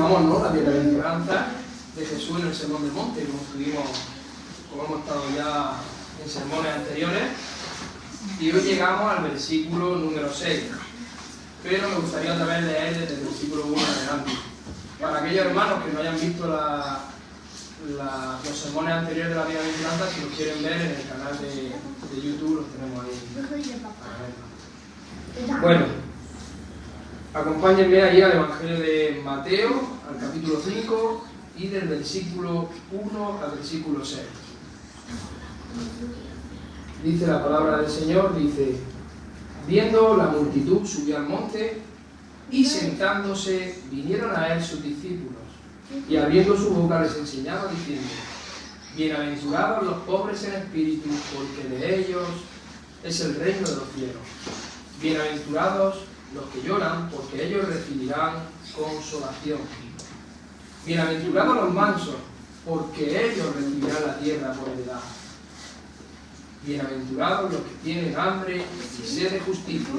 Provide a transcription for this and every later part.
continuamos, ¿no?, la bienaventuranza de Jesús en el Sermón del Monte, como hemos estado ya en sermones anteriores, y hoy llegamos al versículo número 6, pero me gustaría otra vez leer desde el versículo 1 en adelante. Para aquellos hermanos que no hayan visto los sermones anteriores de la bienaventuranza, si los quieren ver en el canal de YouTube, los tenemos ahí para verlo. Bueno, acompáñenme ahí al Evangelio de Mateo, al capítulo 5, y del versículo 1 al versículo 6. Dice la palabra del Señor, dice: viendo la multitud, subió al monte, y sentándose vinieron a él sus discípulos, y abriendo su boca les enseñaba diciendo: bienaventurados los pobres en espíritu, porque de ellos es el reino de los cielos. Bienaventurados los que lloran, porque ellos recibirán consolación. Bienaventurados los mansos, porque ellos recibirán la tierra por heredad. Bienaventurados los que tienen hambre y sed de justicia,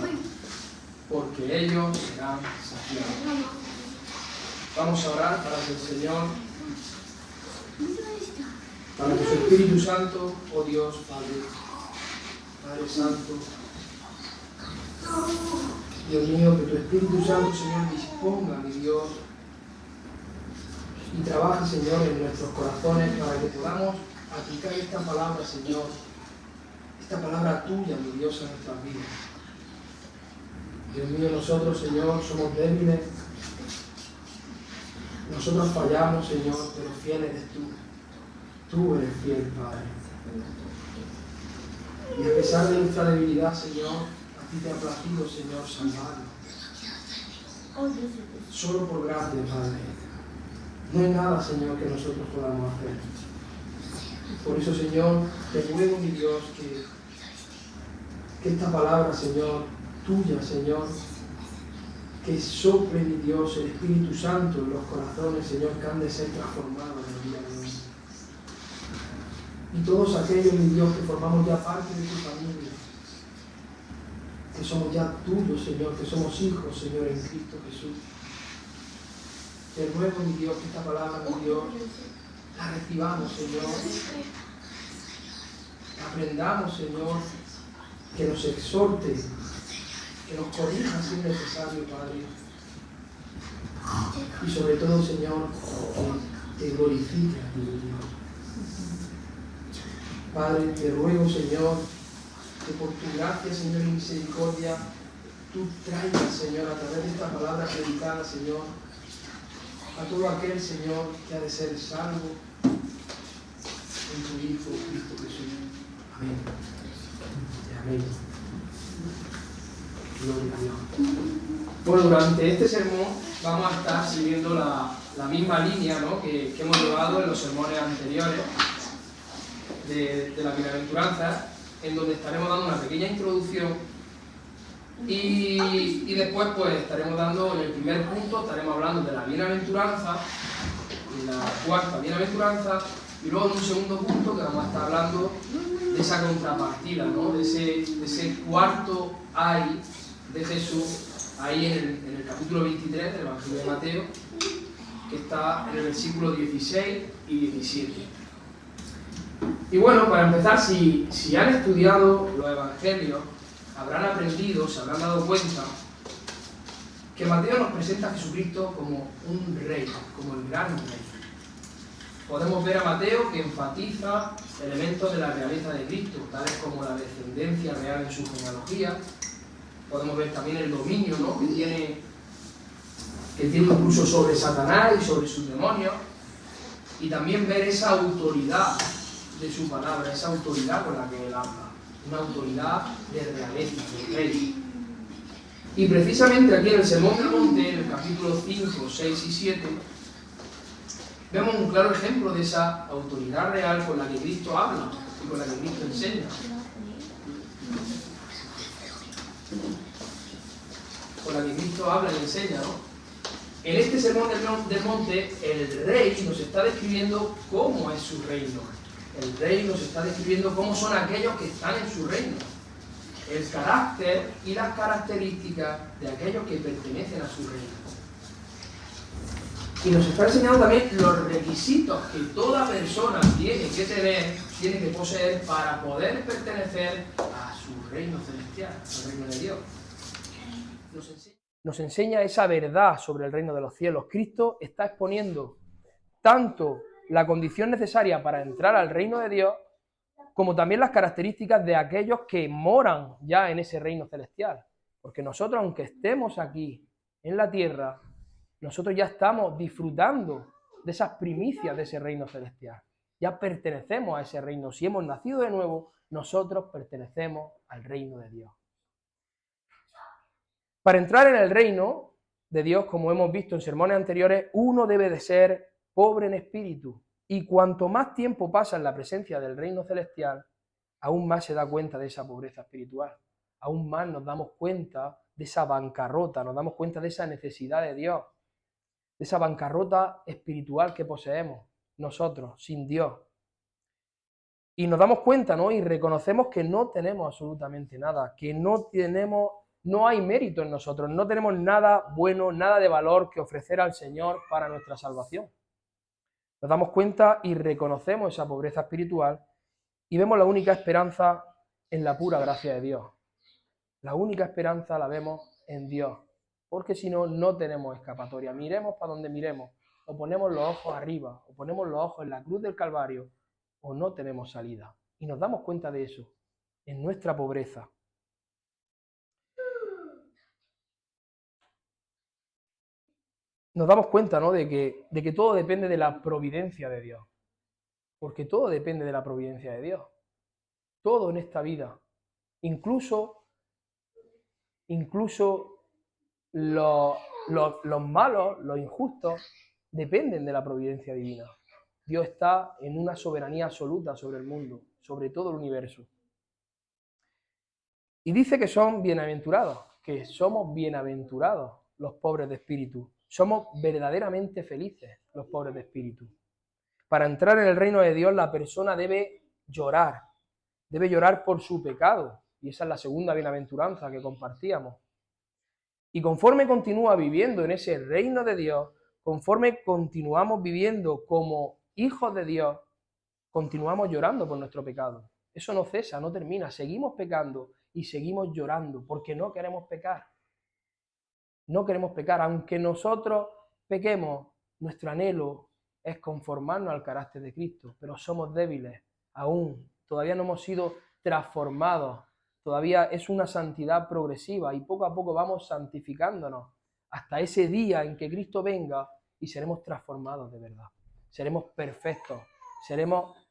porque ellos serán saciados. Vamos a orar para que el Señor, para que su Espíritu Santo, oh Dios, Padre Santo, Dios mío, que tu Espíritu Santo, Señor, disponga, mi Dios, y trabaje, Señor, en nuestros corazones para que podamos aplicar esta palabra, Señor, esta palabra tuya, mi Dios, a nuestras vidas. Dios mío, nosotros, Señor, somos débiles, nosotros fallamos, Señor, pero fiel eres tú. Tú eres fiel, Padre. Y a pesar de nuestra debilidad, Señor, a ti te ha placido, Señor, salvarnos. Solo por gracia, Padre. No hay nada, Señor, que nosotros podamos hacer. Por eso, Señor, te ruego, mi Dios, que esta palabra, Señor, tuya, Señor, que sople, mi Dios, el Espíritu Santo en los corazones, Señor, que han de ser transformados en el día de hoy. Y todos aquellos, mi Dios, que formamos ya parte de tu familia, que somos ya tuyos, Señor, que somos hijos, Señor, en Cristo Jesús. Te ruego, mi Dios, que esta palabra, mi Dios, la recibamos, Señor. Aprendamos, Señor, que nos exhorte, que nos corrija si es necesario, Padre. Y sobre todo, Señor, que te glorifique a ti, Dios. Padre, te ruego, Señor, que por tu gracia, Señor, y misericordia, tú traigas, Señor, a través de esta palabra predicada, Señor, a todo aquel, Señor, que ha de ser salvo en tu Hijo, Cristo Jesús. Amén. Amén. Gloria a Dios. Bueno, durante este sermón vamos a estar siguiendo la misma línea, ¿no?, que hemos llevado en los sermones anteriores de la bienaventuranza, en donde estaremos dando una pequeña introducción y después pues estaremos dando, en el primer punto estaremos hablando de la bienaventuranza, de la cuarta bienaventuranza, y luego en un segundo punto que vamos a estar hablando de esa contrapartida, ¿no?, de ese cuarto ay de Jesús, ahí en el capítulo 23 del Evangelio de Mateo, que está en el versículo 16 y 17. Y bueno, para empezar, si han estudiado los Evangelios, habrán aprendido, se habrán dado cuenta, que Mateo nos presenta a Jesucristo como un rey, como el gran rey. Podemos ver a Mateo que enfatiza elementos de la realeza de Cristo, tales como la descendencia real en su genealogía. Podemos ver también el dominio, ¿no?, que tiene incluso sobre Satanás y sobre sus demonios. Y también ver esa autoridad de su palabra, esa autoridad con la que él habla. Una autoridad de realeza, de rey. Y precisamente aquí en el Sermón del Monte, en el capítulo 5, 6 y 7, vemos un claro ejemplo de esa autoridad real con la que Cristo habla y con la que Cristo enseña. Con la que Cristo habla y enseña, ¿no? En este Sermón del Monte, el rey nos está describiendo cómo es su reino. El rey nos está describiendo cómo son aquellos que están en su reino. El carácter y las características de aquellos que pertenecen a su reino. Y nos está enseñando también los requisitos que toda persona tiene que tener, tiene que poseer para poder pertenecer a su reino celestial, al reino de Dios. Nos enseña esa verdad sobre el reino de los cielos. Cristo está exponiendo tanto la condición necesaria para entrar al reino de Dios, como también las características de aquellos que moran ya en ese reino celestial. Porque nosotros, aunque estemos aquí en la tierra, nosotros ya estamos disfrutando de esas primicias de ese reino celestial. Ya pertenecemos a ese reino. Si hemos nacido de nuevo, nosotros pertenecemos al reino de Dios. Para entrar en el reino de Dios, como hemos visto en sermones anteriores, uno debe de ser pobre en espíritu. Y cuanto más tiempo pasa en la presencia del reino celestial, aún más se da cuenta de esa pobreza espiritual. Aún más nos damos cuenta de esa bancarrota, nos damos cuenta de esa necesidad de Dios, de esa bancarrota espiritual que poseemos nosotros, sin Dios. Y nos damos cuenta, ¿no? Y reconocemos que no tenemos absolutamente nada, que no hay mérito en nosotros, no tenemos nada bueno, nada de valor que ofrecer al Señor para nuestra salvación. Nos damos cuenta y reconocemos esa pobreza espiritual y vemos la única esperanza en la pura gracia de Dios. La única esperanza la vemos en Dios, porque si no, no tenemos escapatoria. Miremos para donde miremos, o ponemos los ojos arriba, o ponemos los ojos en la cruz del Calvario, o no tenemos salida. Y nos damos cuenta de eso, en nuestra pobreza. Nos damos cuenta, ¿no?, de que todo depende de la providencia de Dios. Porque todo depende de la providencia de Dios. Todo en esta vida. Incluso los malos, los injustos, dependen de la providencia divina. Dios está en una soberanía absoluta sobre el mundo, sobre todo el universo. Y dice que son bienaventurados, que somos bienaventurados los pobres de espíritu. Somos verdaderamente felices los pobres de espíritu. Para entrar en el reino de Dios, la persona debe llorar por su pecado. Y esa es la segunda bienaventuranza que compartíamos. Y conforme continúa viviendo en ese reino de Dios, conforme continuamos viviendo como hijos de Dios, continuamos llorando por nuestro pecado. Eso no cesa, no termina. Seguimos pecando y seguimos llorando porque no queremos pecar. No queremos pecar. Aunque nosotros pequemos, nuestro anhelo es conformarnos al carácter de Cristo, pero somos débiles aún. Todavía no hemos sido transformados. Todavía es una santidad progresiva y poco a poco vamos santificándonos hasta ese día en que Cristo venga y seremos transformados de verdad. Seremos perfectos, seremos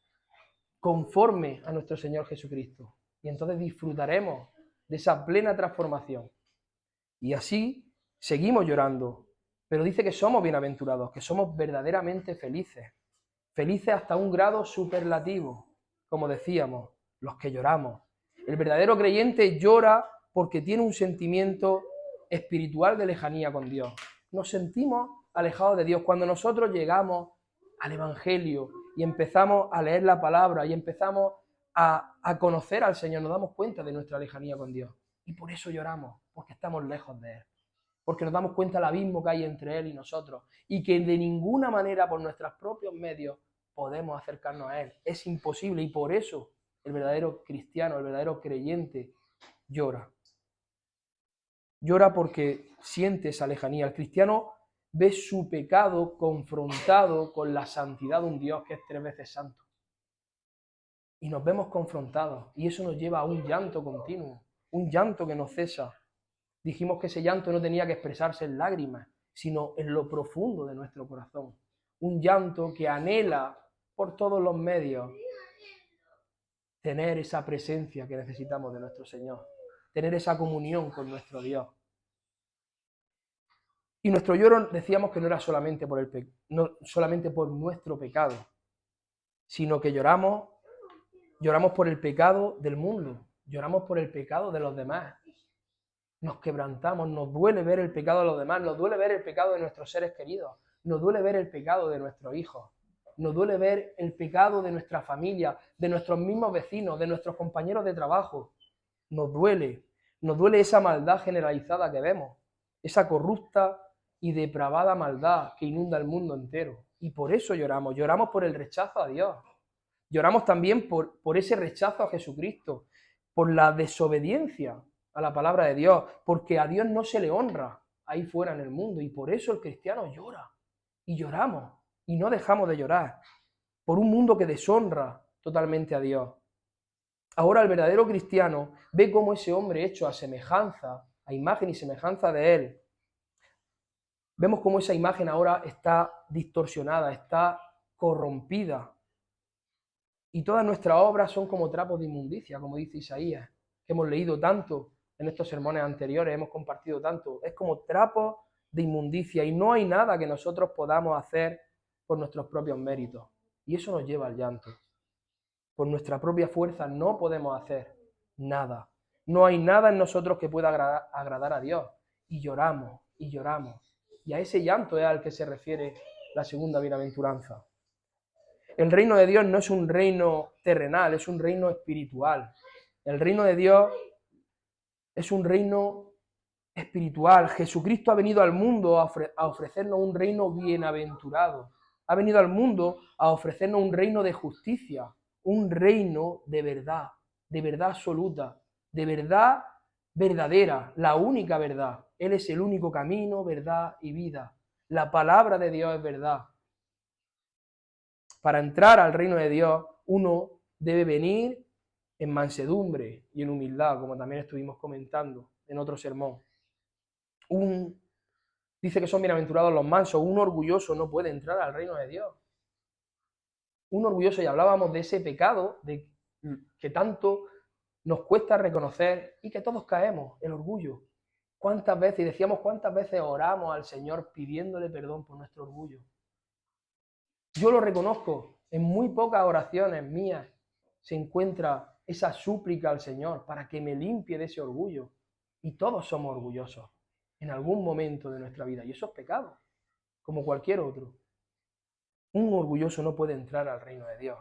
conformes a nuestro Señor Jesucristo y entonces disfrutaremos de esa plena transformación. Y así seguimos llorando, pero dice que somos bienaventurados, que somos verdaderamente felices, felices hasta un grado superlativo, como decíamos, los que lloramos. El verdadero creyente llora porque tiene un sentimiento espiritual de lejanía con Dios. Nos sentimos alejados de Dios. Cuando nosotros llegamos al Evangelio y empezamos a leer la palabra y empezamos a conocer al Señor, nos damos cuenta de nuestra lejanía con Dios. Y por eso lloramos, porque estamos lejos de Él. Porque nos damos cuenta del abismo que hay entre Él y nosotros. Y que de ninguna manera, por nuestros propios medios, podemos acercarnos a Él. Es imposible y por eso el verdadero cristiano, el verdadero creyente, llora. Llora porque siente esa lejanía. El cristiano ve su pecado confrontado con la santidad de un Dios que es 3 veces santo. Y nos vemos confrontados. Y eso nos lleva a un llanto continuo, un llanto que no cesa. Dijimos que ese llanto no tenía que expresarse en lágrimas, sino en lo profundo de nuestro corazón. Un llanto que anhela por todos los medios tener esa presencia que necesitamos de nuestro Señor, tener esa comunión con nuestro Dios. Y nuestro lloro decíamos que no era solamente por nuestro pecado, sino que lloramos por el pecado del mundo, lloramos por el pecado de los demás. Nos quebrantamos, nos duele ver el pecado de los demás, nos duele ver el pecado de nuestros seres queridos, nos duele ver el pecado de nuestros hijos. Nos duele ver el pecado de nuestra familia, de nuestros mismos vecinos, de nuestros compañeros de trabajo. Nos duele esa maldad generalizada que vemos, esa corrupta y depravada maldad que inunda el mundo entero. Y por eso lloramos. Lloramos por el rechazo a Dios. Lloramos también por ese rechazo a Jesucristo, por la desobediencia a la palabra de Dios, porque a Dios no se le honra ahí fuera en el mundo. Y por eso el cristiano llora. Y lloramos. Y no dejamos de llorar. Por un mundo que deshonra totalmente a Dios. Ahora el verdadero cristiano ve cómo ese hombre hecho a semejanza, a imagen y semejanza de él, vemos cómo esa imagen ahora está distorsionada, está corrompida. Y todas nuestras obras son como trapos de inmundicia, como dice Isaías, que hemos leído tanto en estos sermones anteriores, hemos compartido tanto. Es como trapos de inmundicia y no hay nada que nosotros podamos hacer por nuestros propios méritos. Y eso nos lleva al llanto. Por nuestra propia fuerza no podemos hacer nada. No hay nada en nosotros que pueda agradar a Dios. Y lloramos, y lloramos. Y a ese llanto es al que se refiere la segunda bienaventuranza. El reino de Dios no es un reino terrenal, es un reino espiritual. El reino de Dios es un reino espiritual. Jesucristo ha venido al mundo a ofrecernos un reino bienaventurado. Ha venido al mundo a ofrecernos un reino de justicia, un reino de verdad absoluta, de verdad verdadera, la única verdad. Él es el único camino, verdad y vida. La palabra de Dios es verdad. Para entrar al reino de Dios, uno debe venir en mansedumbre y en humildad, como también estuvimos comentando en otro sermón. Dice que son bienaventurados los mansos. Un orgulloso no puede entrar al reino de Dios. Un orgulloso, y hablábamos de ese pecado que tanto nos cuesta reconocer y que todos caemos, el orgullo. ¿Cuántas veces, y decíamos cuántas veces oramos al Señor pidiéndole perdón por nuestro orgullo? Yo lo reconozco, en muy pocas oraciones mías se encuentra esa súplica al Señor para que me limpie de ese orgullo. Y todos somos orgullosos en algún momento de nuestra vida, y eso es pecado, como cualquier otro. Un orgulloso no puede entrar al reino de Dios.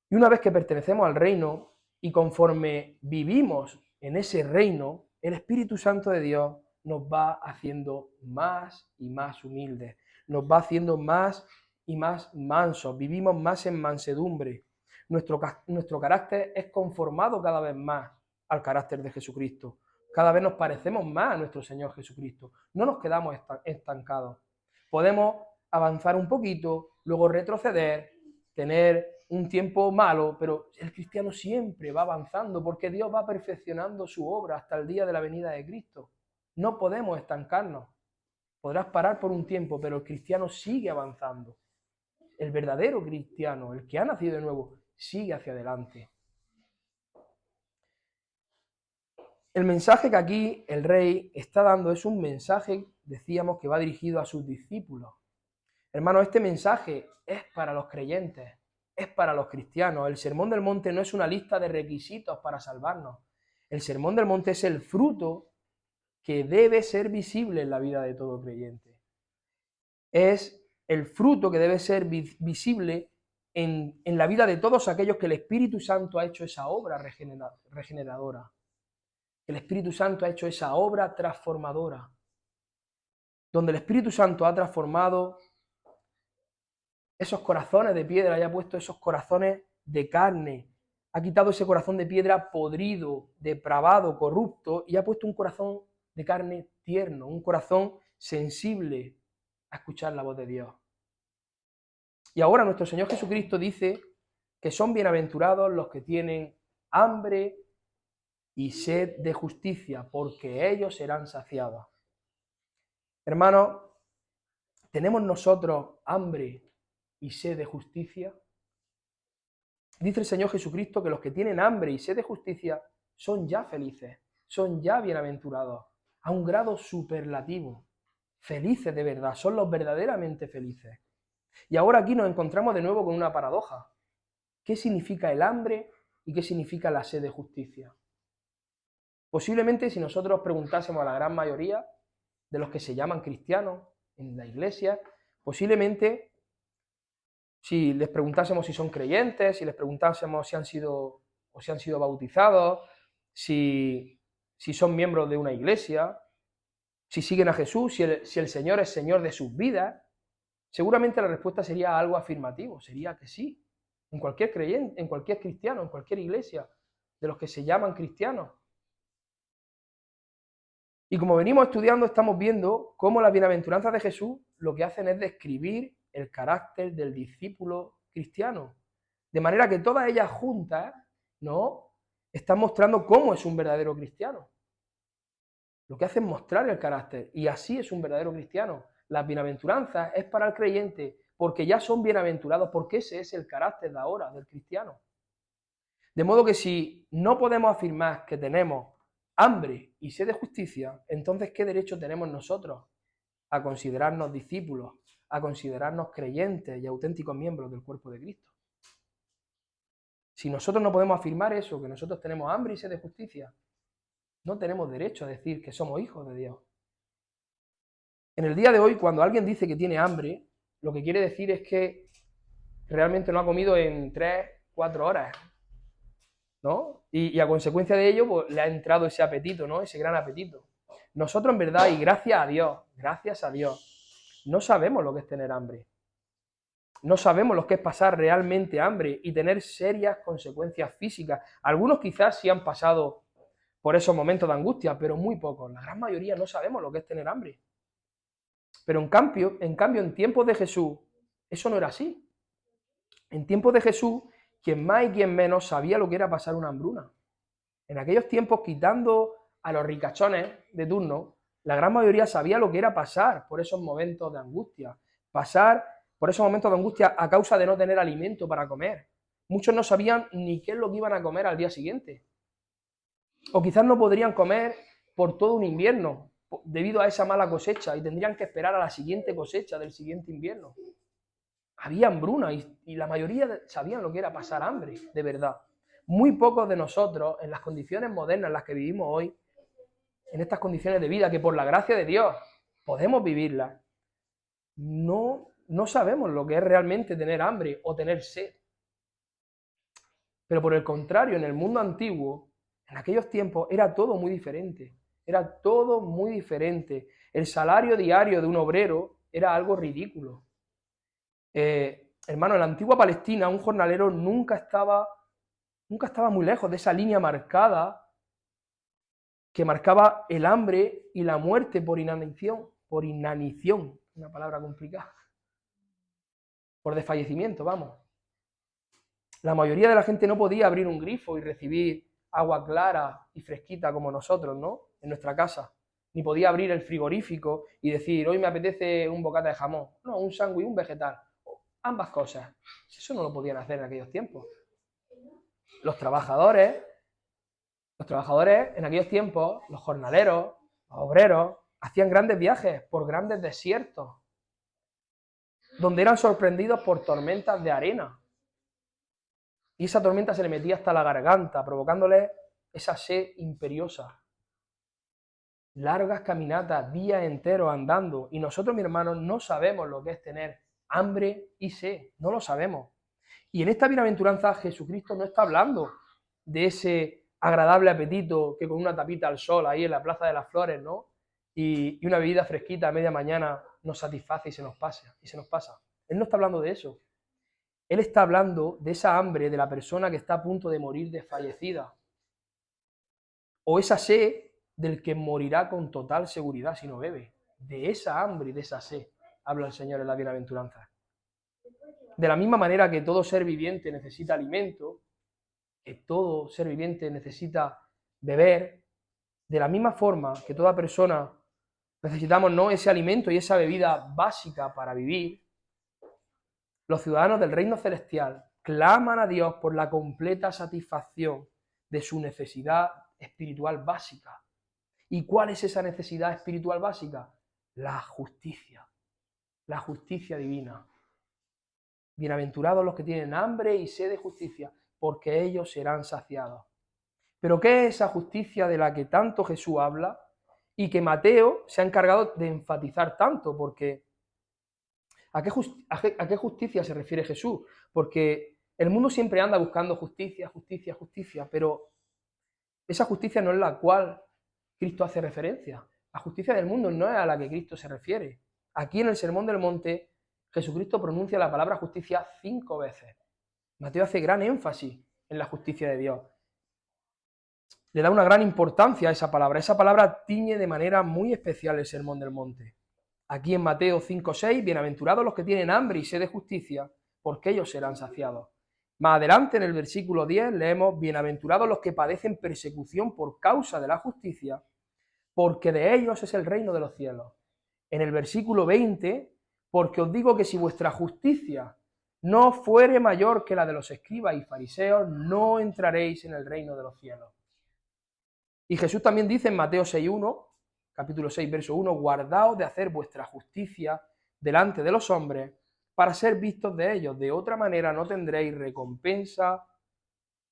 Y una vez que pertenecemos al reino y conforme vivimos en ese reino, el Espíritu Santo de Dios nos va haciendo más y más humildes, nos va haciendo más y más mansos, vivimos más en mansedumbre. Nuestro carácter es conformado cada vez más al carácter de Jesucristo. Cada vez nos parecemos más a nuestro Señor Jesucristo. No nos quedamos estancados. Podemos avanzar un poquito, luego retroceder, tener un tiempo malo, pero el cristiano siempre va avanzando porque Dios va perfeccionando su obra hasta el día de la venida de Cristo. No podemos estancarnos. Podrás parar por un tiempo, pero el cristiano sigue avanzando. El verdadero cristiano, el que ha nacido de nuevo, sigue hacia adelante. El mensaje que aquí el rey está dando es un mensaje, decíamos, que va dirigido a sus discípulos. Hermano, este mensaje es para los creyentes, es para los cristianos. El Sermón del Monte no es una lista de requisitos para salvarnos. El Sermón del Monte es el fruto que debe ser visible en la vida de todo creyente. Es el fruto que debe ser visible en la vida de todos aquellos que el Espíritu Santo ha hecho esa obra regeneradora. El Espíritu Santo ha hecho esa obra transformadora, donde el Espíritu Santo ha transformado esos corazones de piedra y ha puesto esos corazones de carne. Ha quitado ese corazón de piedra podrido, depravado, corrupto, y ha puesto un corazón de carne tierno, un corazón sensible a escuchar la voz de Dios. Y ahora nuestro Señor Jesucristo dice que son bienaventurados los que tienen hambre y sed de justicia, porque ellos serán saciados. Hermanos, ¿tenemos nosotros hambre y sed de justicia? Dice el Señor Jesucristo que los que tienen hambre y sed de justicia son ya felices, son ya bienaventurados, a un grado superlativo. Felices de verdad, son los verdaderamente felices. Y ahora aquí nos encontramos de nuevo con una paradoja. ¿Qué significa el hambre y qué significa la sed de justicia? Posiblemente si nosotros preguntásemos a la gran mayoría de los que se llaman cristianos en la iglesia, posiblemente si les preguntásemos si son creyentes, si les preguntásemos si han sido bautizados, si son miembros de una iglesia, si siguen a Jesús, si el Señor es Señor de sus vidas, seguramente la respuesta sería algo afirmativo, sería que sí, en cualquier creyente, en cualquier cristiano, en cualquier iglesia, de los que se llaman cristianos. Y como venimos estudiando, estamos viendo cómo las bienaventuranzas de Jesús lo que hacen es describir el carácter del discípulo cristiano. De manera que todas ellas juntas, ¿no?, están mostrando cómo es un verdadero cristiano. Lo que hace es mostrar el carácter, y así es un verdadero cristiano. Las bienaventuranzas es para el creyente, porque ya son bienaventurados, porque ese es el carácter de ahora del cristiano. De modo que si no podemos afirmar que tenemos hambre y sed de justicia, entonces ¿qué derecho tenemos nosotros a considerarnos discípulos, a considerarnos creyentes y auténticos miembros del cuerpo de Cristo? Si nosotros no podemos afirmar eso, que nosotros tenemos hambre y sed de justicia, no tenemos derecho a decir que somos hijos de Dios. En el día de hoy, cuando alguien dice que tiene hambre, lo que quiere decir es que realmente no ha comido en 3, 4 horas, ¿no? Y a consecuencia de ello, pues le ha entrado ese apetito, ¿no? Ese gran apetito. Nosotros, en verdad, y gracias a Dios, no sabemos lo que es tener hambre. No sabemos lo que es pasar realmente hambre y tener serias consecuencias físicas. Algunos quizás sí han pasado por esos momentos de angustia, pero muy pocos. La gran mayoría no sabemos lo que es tener hambre. Pero en cambio, en tiempos de Jesús, eso no era así. En tiempos de Jesús, quien más y quien menos sabía lo que era pasar una hambruna. En aquellos tiempos, quitando a los ricachones de turno, la gran mayoría sabía lo que era pasar por esos momentos de angustia. Pasar por esos momentos de angustia a causa de no tener alimento para comer. Muchos no sabían ni qué es lo que iban a comer al día siguiente. O quizás no podrían comer por todo un invierno, debido a esa mala cosecha, y tendrían que esperar a la siguiente cosecha del siguiente invierno. Había hambruna y la mayoría sabían lo que era pasar hambre, de verdad. Muy pocos de nosotros, en las condiciones modernas en las que vivimos hoy, en estas condiciones de vida que por la gracia de Dios podemos vivirlas, no sabemos lo que es realmente tener hambre o tener sed. Pero por el contrario, en el mundo antiguo, en aquellos tiempos, era todo muy diferente. Era todo muy diferente. El salario diario de un obrero era algo ridículo. Hermano, en la antigua Palestina, un jornalero nunca estaba muy lejos de esa línea marcada que marcaba el hambre y la muerte por inanición, una palabra complicada, por desfallecimiento, vamos. La mayoría de la gente no podía abrir un grifo y recibir agua clara y fresquita como nosotros, ¿no?, en nuestra casa. Ni podía abrir el frigorífico y decir, hoy me apetece un bocata de jamón. No, un sándwich, un vegetal. Ambas cosas. Eso no lo podían hacer en aquellos tiempos. Los trabajadores en aquellos tiempos, los jornaleros, los obreros, hacían grandes viajes por grandes desiertos, donde eran sorprendidos por tormentas de arena. Y esa tormenta se le metía hasta la garganta, provocándole esa sed imperiosa. Largas caminatas, días enteros andando. Y nosotros, mis hermanos, no sabemos lo que es tener hambre y sed. No lo sabemos. Y en esta bienaventuranza Jesucristo no está hablando de ese agradable apetito que con una tapita al sol ahí en la Plaza de las Flores, ¿no?, y una bebida fresquita a media mañana nos satisface y se nos pasa. Él no está hablando de eso. Él está hablando de esa hambre de la persona que está a punto de morir desfallecida. O esa sed del que morirá con total seguridad si no bebe. De esa hambre y de esa sed habla el Señor en la bienaventuranza. De la misma manera que todo ser viviente necesita alimento, que todo ser viviente necesita beber, de la misma forma que toda persona necesitamos, ¿no?, ese alimento y esa bebida básica para vivir, los ciudadanos del reino celestial claman a Dios por la completa satisfacción de su necesidad espiritual básica. ¿Y cuál es esa necesidad espiritual básica? La justicia divina. Bienaventurados los que tienen hambre y sed de justicia, porque ellos serán saciados. Pero ¿qué es esa justicia de la que tanto Jesús habla y que Mateo se ha encargado de enfatizar tanto? Porque ¿a qué justicia se refiere Jesús? Porque el mundo siempre anda buscando justicia, pero esa justicia no es la cual Cristo hace referencia. La justicia del mundo no es a la que Cristo se refiere. Aquí en el Sermón del Monte, Jesucristo pronuncia la palabra justicia 5 veces. Mateo hace gran énfasis en la justicia de Dios. Le da una gran importancia a esa palabra. Esa palabra tiñe de manera muy especial el Sermón del Monte. Aquí en Mateo 5:6, bienaventurados los que tienen hambre y sed de justicia, porque ellos serán saciados. Más adelante, en el versículo 10, leemos, bienaventurados los que padecen persecución por causa de la justicia, porque de ellos es el reino de los cielos. En el versículo 20, porque os digo que si vuestra justicia no fuere mayor que la de los escribas y fariseos, no entraréis en el reino de los cielos. Y Jesús también dice en Mateo 6:1, capítulo 6, verso 1, guardaos de hacer vuestra justicia delante de los hombres para ser vistos de ellos. De otra manera no tendréis recompensa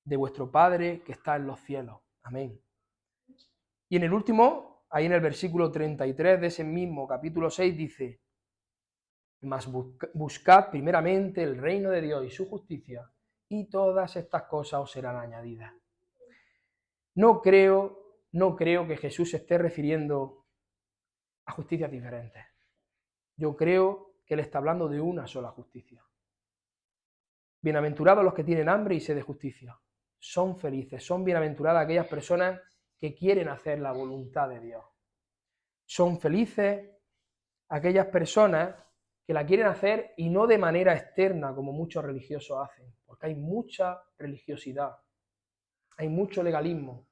de vuestro Padre que está en los cielos. Amén. Y en el último, ahí en el versículo 33 de ese mismo capítulo 6 dice, mas buscad primeramente el reino de Dios y su justicia, y todas estas cosas os serán añadidas. No creo que Jesús se esté refiriendo a justicias diferentes. Yo creo que Él está hablando de una sola justicia. Bienaventurados los que tienen hambre y sed de justicia. Son felices, son bienaventuradas aquellas personas que quieren hacer la voluntad de Dios. Son felices aquellas personas que la quieren hacer y no de manera externa como muchos religiosos hacen, porque hay mucha religiosidad, hay mucho legalismo.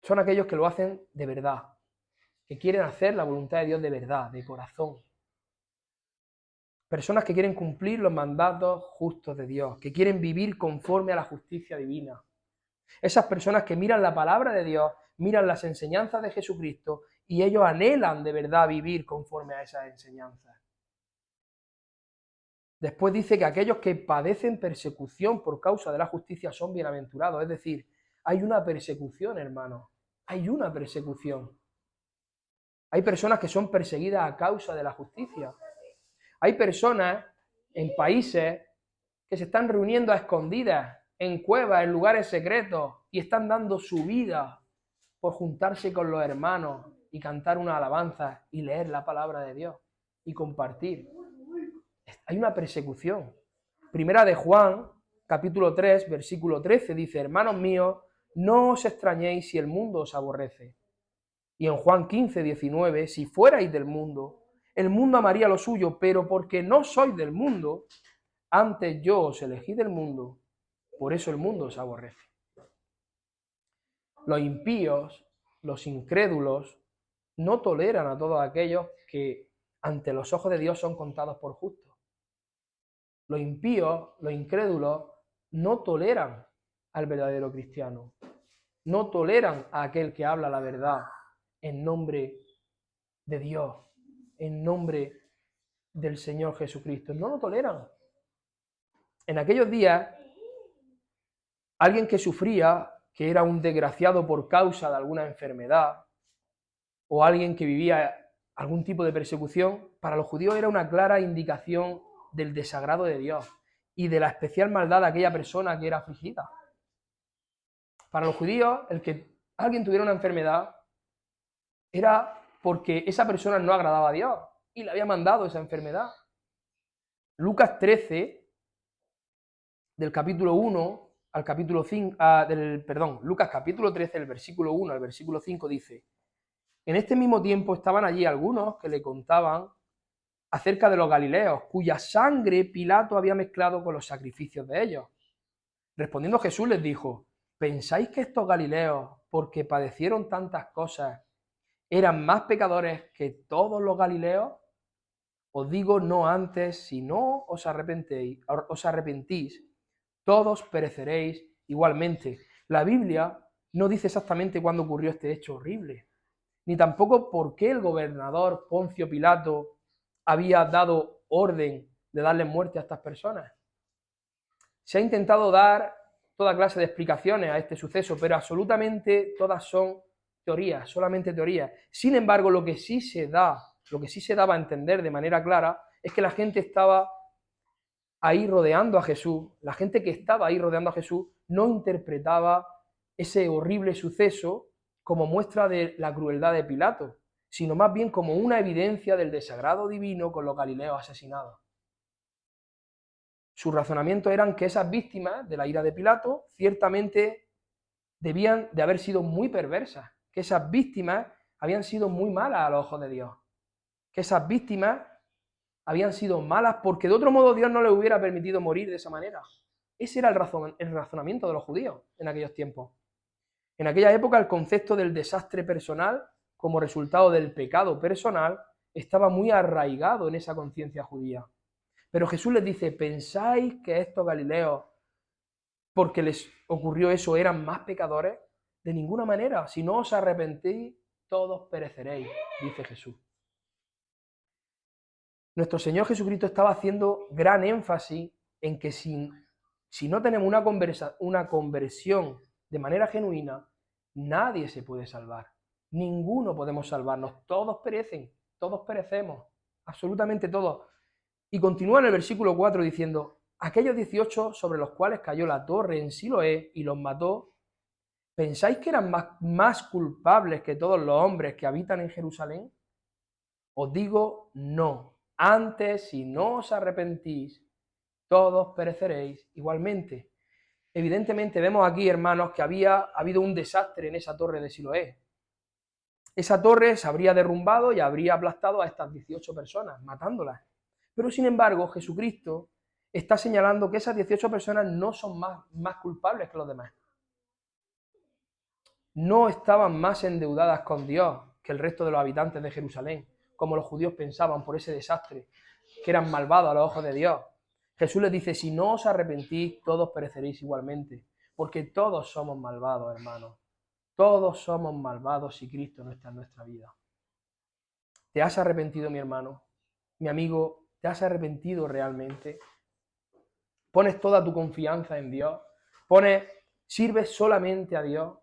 Son aquellos que lo hacen de verdad, que quieren hacer la voluntad de Dios de verdad, de corazón. Personas que quieren cumplir los mandatos justos de Dios, que quieren vivir conforme a la justicia divina. Esas personas que miran la palabra de Dios, miran las enseñanzas de Jesucristo y ellos anhelan de verdad vivir conforme a esas enseñanzas. Después dice que aquellos que padecen persecución por causa de la justicia son bienaventurados. Es decir, hay una persecución, hermanos. Hay una persecución. Hay personas que son perseguidas a causa de la justicia. Hay personas en países que se están reuniendo a escondidas, en cuevas, en lugares secretos, y están dando su vida por juntarse con los hermanos y cantar una alabanza y leer la palabra de Dios y compartir. Hay una persecución. Primera de Juan, capítulo 3, versículo 13, dice, hermanos míos, no os extrañéis si el mundo os aborrece. Y en Juan 15, 19, si fuerais del mundo, el mundo amaría lo suyo, pero porque no sois del mundo, antes yo os elegí del mundo, por eso el mundo os aborrece. Los impíos, los incrédulos, no toleran a todos aquellos que ante los ojos de Dios son contados por justos. Los impíos, los incrédulos, no toleran al verdadero cristiano, no toleran a aquel que habla la verdad en nombre de Dios, en nombre del Señor Jesucristo. No lo toleran. En aquellos días, alguien que sufría, que era un desgraciado por causa de alguna enfermedad, o alguien que vivía algún tipo de persecución, para los judíos era una clara indicación del desagrado de Dios y de la especial maldad de aquella persona que era afligida. Para los judíos, el que alguien tuviera una enfermedad era porque esa persona no agradaba a Dios y le había mandado esa enfermedad. Lucas 13, del capítulo 1 al capítulo 5, Lucas capítulo 13, del versículo 1 al versículo 5 dice, en este mismo tiempo estaban allí algunos que le contaban acerca de los galileos, cuya sangre Pilato había mezclado con los sacrificios de ellos. Respondiendo Jesús les dijo, ¿pensáis que estos galileos, porque padecieron tantas cosas, eran más pecadores que todos los galileos? Os digo, no antes, si no os arrepentís, todos pereceréis igualmente. La Biblia no dice exactamente cuándo ocurrió este hecho horrible, ni tampoco por qué el gobernador Poncio Pilato había dado orden de darle muerte a estas personas. Se ha intentado dar toda clase de explicaciones a este suceso, pero absolutamente todas son teorías, solamente teorías. Sin embargo, lo que sí se daba a entender de manera clara es que la gente estaba ahí rodeando a Jesús, la gente que estaba ahí rodeando a Jesús no interpretaba ese horrible suceso como muestra de la crueldad de Pilato, sino más bien como una evidencia del desagrado divino con los galileos asesinados. Sus razonamientos eran que esas víctimas de la ira de Pilato ciertamente debían de haber sido muy perversas, que esas víctimas habían sido muy malas a los ojos de Dios, que esas víctimas habían sido malas porque de otro modo Dios no les hubiera permitido morir de esa manera. Ese era el razonamiento de los judíos en aquellos tiempos. En aquella época el concepto del desastre personal como resultado del pecado personal estaba muy arraigado en esa conciencia judía. Pero Jesús les dice, ¿pensáis que estos galileos, porque les ocurrió eso, eran más pecadores? De ninguna manera, si no os arrepentís, todos pereceréis, dice Jesús. Nuestro Señor Jesucristo estaba haciendo gran énfasis en que si no tenemos una conversión de manera genuina, nadie se puede salvar. Ninguno podemos salvarnos. Todos perecen, todos perecemos, absolutamente todos. Y continúa en el versículo 4 diciendo, aquellos 18 sobre los cuales cayó la torre en Siloé y los mató, ¿pensáis que eran más culpables que todos los hombres que habitan en Jerusalén? Os digo, no. Antes, si no os arrepentís, todos pereceréis igualmente. Evidentemente vemos aquí, hermanos, que había habido un desastre en esa torre de Siloé. Esa torre se habría derrumbado y habría aplastado a estas 18 personas, matándolas. Pero sin embargo, Jesucristo está señalando que esas 18 personas no son más culpables que los demás. No estaban más endeudadas con Dios que el resto de los habitantes de Jerusalén, como los judíos pensaban por ese desastre, que eran malvados a los ojos de Dios. Jesús les dice, si no os arrepentís, todos pereceréis igualmente, porque todos somos malvados, hermanos. Todos somos malvados si Cristo no está en nuestra vida. ¿Te has arrepentido, mi hermano? Mi amigo, ¿te has arrepentido realmente? ¿Pones toda tu confianza en Dios? ¿Sirves solamente a Dios?